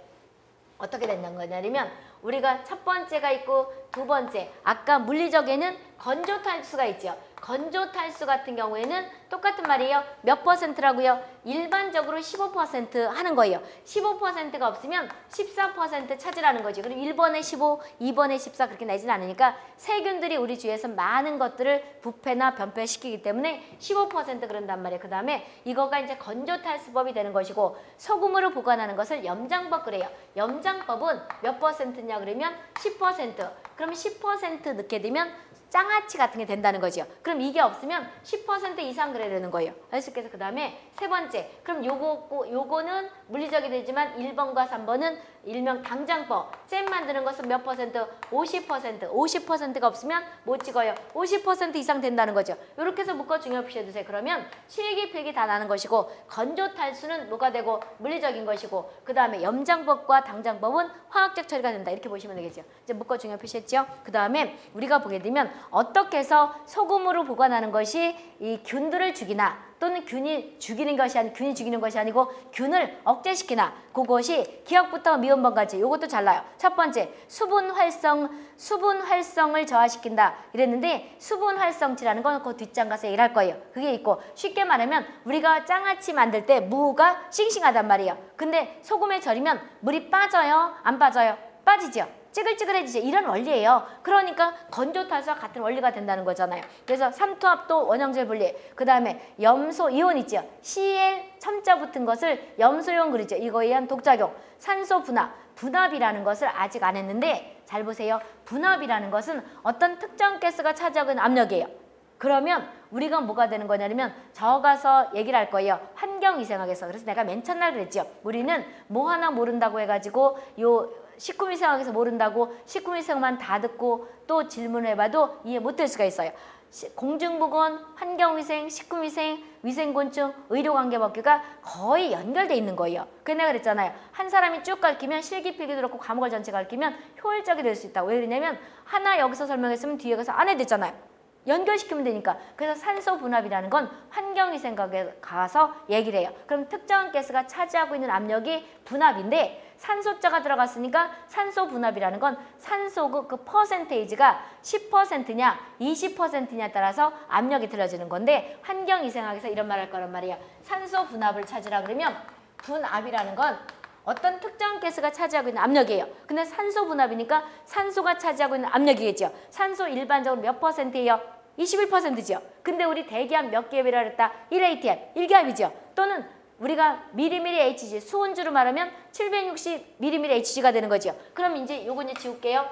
어떻게 된다는 거냐면 우리가 첫 번째가 있고 두 번째 아까 물리적에는 건조 탈수가 있죠. 건조탈수 같은 경우에는 똑같은 말이에요. 몇 퍼센트라고요? 일반적으로 15% 하는 거예요. 15%가 없으면 14% 차지라는 거지. 그럼 1번에 15, 2번에 14 그렇게 내진 않으니까 세균들이 우리 주위에서 많은 것들을 부패나 변폐시키기 때문에 15% 그런단 말이에요. 그 다음에 이거가 이제 건조탈수법이 되는 것이고 소금으로 보관하는 것을 염장법 그래요. 염장법은 몇 퍼센트냐 그러면 10%. 그럼 10% 넣게 되면 장아찌 같은 게 된다는 거죠. 그럼 이게 없으면 10% 이상 그래야 되는 거예요. 알겠어요? 그 다음에 세 번째. 그럼 요거는 물리적이 되지만 1번과 3번은 일명 당장법. 잼 만드는 것은 몇 퍼센트? 50%. 50%가 없으면 못 찍어요. 50% 이상 된다는 거죠. 이렇게 해서 묶어 중요 표시해 두세요. 그러면 실기, 필기 다 나는 것이고 건조 탈수는 뭐가 되고 물리적인 것이고 그 다음에 염장법과 당장법은 화학적 처리가 된다. 이렇게 보시면 되겠죠. 이제 묶어 중요 표시했죠. 그 다음에 우리가 보게 되면 어떻게 해서 소금으로 보관하는 것이 이 균들을 죽이나 또는 균이 죽이는 것이 아니고 균을 억제시키나 그것이 기억부터 미음번까지 이것도 잘나요. 첫 번째 수분 활성을 저하시킨다 이랬는데 수분 활성치라는 건 그 뒷장 가서 얘기할 거예요. 그게 있고 쉽게 말하면 우리가 장아찌 만들 때 무가 싱싱하단 말이에요. 근데 소금에 절이면 물이 빠져요? 안 빠져요? 빠지죠. 찌글찌글해지죠. 이런 원리예요. 그러니까 건조탈수와 같은 원리가 된다는 거잖아요. 그래서 삼투압도 원형질 분리. 그 다음에 염소 이온 있죠. Cl 첨자 붙은 것을 염소이온 그리죠. 이거에 의한 독작용. 산소 분압. 분압이라는 것을 아직 안 했는데 잘 보세요. 분압이라는 것은 어떤 특정 가스가 차지하고 있는 압력이에요. 그러면 우리가 뭐가 되는 거냐면 저가서 얘기를 할 거예요. 환경위생학에서. 그래서 내가 맨 첫날 그랬죠. 우리는 뭐 하나 모른다고 해가지고 식품위생학에서 모른다고 식품위생만 다 듣고 또 질문을 해봐도 이해 못할 수가 있어요. 공중보건, 환경위생, 식품위생, 위생곤충, 의료관계법규가 거의 연결돼 있는 거예요. 그래서 내가 그랬잖아요. 한 사람이 쭉 가르치면 실기필기도 그렇고 과목을 전체 가르치면 효율적이 될 수 있다. 왜 그러냐면 하나 여기서 설명했으면 뒤에 가서 안 해도 되잖아요. 연결시키면 되니까. 그래서 산소 분압이라는 건 환경위생학에 가서 얘기를 해요. 그럼 특정한 가스가 차지하고 있는 압력이 분압인데 산소자가 들어갔으니까 산소 분압이라는 건 산소 그 퍼센테이지가 10%냐 20%냐에 따라서 압력이 틀려지는 건데 환경위생학에서 이런 말 할 거란 말이에요. 산소 분압을 찾으라 그러면 분압이라는 건 어떤 특정 가스가 차지하고 있는 압력이에요. 근데 산소 분압이니까 산소가 차지하고 있는 압력이겠죠. 산소 일반적으로 몇 퍼센트예요? 21%죠. 근데 우리 대기압 몇 기압이라 그랬다? 1atm, 1기압이죠. 또는 우리가 미리미리 Hg, 수온주로 말하면 760 미리미리 Hg가 되는 거죠. 그럼 이제 요거 이제 지울게요.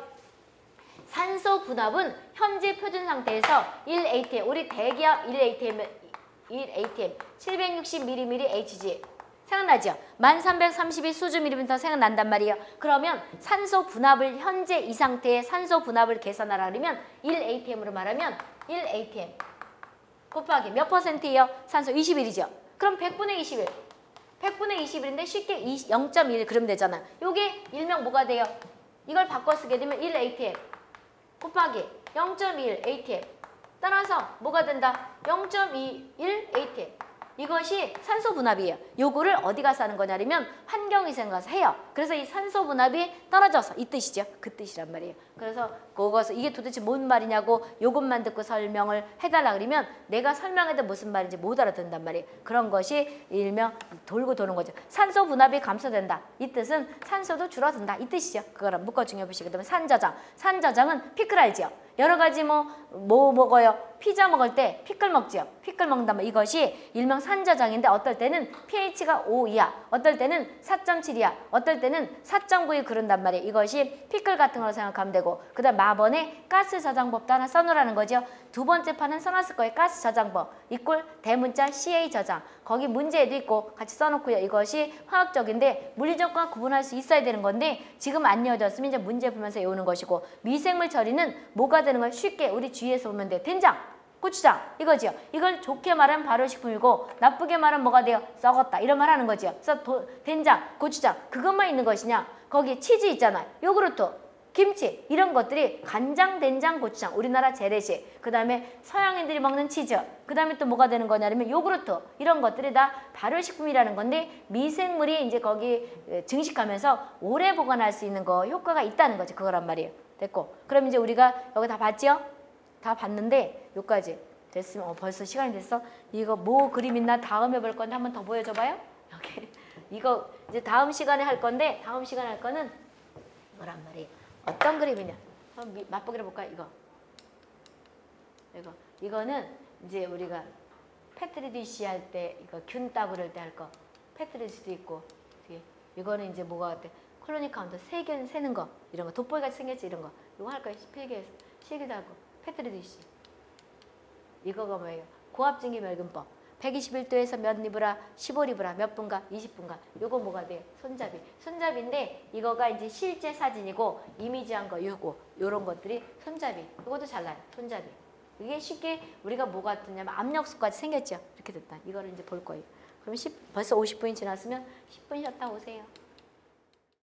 산소 분압은 현재 표준 상태에서 1atm, 우리 대기압 1atm 760 미리미리 Hg. 생각나죠? 1332 수주 밀리미터 생각난단 말이에요. 그러면 산소 분압을 현재 이 상태의 산소 분압을 계산하라 그러면 1atm으로 말하면 1atm 곱하기 몇 퍼센트예요? 산소 21이죠. 그럼 100분의 21. 100분의 21인데 쉽게 0.1 그러면 되잖아. 요게 일명 뭐가 돼요? 이걸 바꿔 쓰게 되면 1atm 곱하기 0.1 atm 따라서 뭐가 된다? 0.21 atm. 이것이 산소 분압이에요. 요거를 어디 가서 하는 거냐면 환경위생 가서 해요. 그래서 이 산소 분압이 떨어져서 이 뜻이죠. 그 뜻이란 말이에요. 그래서 그것을 이게 도대체 뭔 말이냐고 요것만 듣고 설명을 해달라 그러면 내가 설명해도 무슨 말인지 못 알아듣는단 말이에요. 그런 것이 일명 돌고 도는 거죠. 산소 분압이 감소된다. 이 뜻은 산소도 줄어든다. 이 뜻이죠. 그거랑 묶어 중요 표시. 그다음에 산저장. 산저장은 피클 알죠? 여러 가지 뭐 먹어요? 피자 먹을 때 피클 먹죠. 피클 먹는다. 뭐 이것이 일명 산저장인데 어떨 때는 pH가 5 이하, 어떨 때는 4.7 이하, 어떨 때는 4.9에 그런단 말이에요. 이것이 피클 같은 걸로 생각하면 되고 그 다음 마번에 가스 저장법도 하나 써놓으라는 거죠. 두 번째 판은 써놨을 거예요. 가스 저장법 이꼴 대문자 CA 저장. 거기 문제에도 있고 같이 써놓고요. 이것이 화학적인데 물리적과 구분할 수 있어야 되는 건데 지금 안 이어졌으면 이제 문제 풀면서 외우는 것이고 미생물 처리는 뭐가 되는 걸 쉽게 우리 주위에서 보면 돼요. 된장, 고추장 이거지요. 이걸 좋게 말하면 발효식품이고 나쁘게 말하면 뭐가 돼요? 썩었다 이런 말 하는 거지요. 그래서 된장, 고추장 그것만 있는 것이냐? 거기 치즈 있잖아요. 요구르트, 김치 이런 것들이 간장, 된장, 고추장 우리나라 재래식 그 다음에 서양인들이 먹는 치즈 그 다음에 또 뭐가 되는 거냐면 요구르트 이런 것들이 다 발효식품이라는 건데 미생물이 이제 거기 증식하면서 오래 보관할 수 있는 거 효과가 있다는 거지. 그거란 말이에요. 됐고 그럼 이제 우리가 여기 다 봤죠? 다 봤는데 요까지 됐으면 벌써 시간이 됐어. 이거 뭐 그림 있나 다음에 볼 건데 한 번 더 보여줘 봐요. 여기 이거 이제 다음 시간에 할 건데 다음 시간에 할 거는 이거란 말이에요. 어떤 그림이냐? 한번 맛보기로 볼까? 이거는 이제 우리가 패트리 디시 할 때 이거 균 따 그럴 때 할 거. 패트리 디시도 있고 이거는 이제 뭐가 같아? 콜로니 카운터 세균 세는 거 이런 거 돋보기 같이 생겼지 이런 거 이거 할 거예요. 필기해서 실기도 하고 패트리 디시 이거가 뭐예요? 고압증기 멸균법 121도에서 몇 리브라 15리브라 몇 분간 20분간 요거 뭐가 돼요? 손잡이인데 이거가 이제 실제 사진이고 이미지한 거 요런 것들이 손잡이 이것도 잘나요. 손잡이 이게 쉽게 우리가 뭐가 뜨냐면 압력솥까지 생겼죠. 이렇게 됐다. 이거를 이제 볼 거예요. 그럼 벌써 50분이 지났으면 10분 쉬었다 오세요.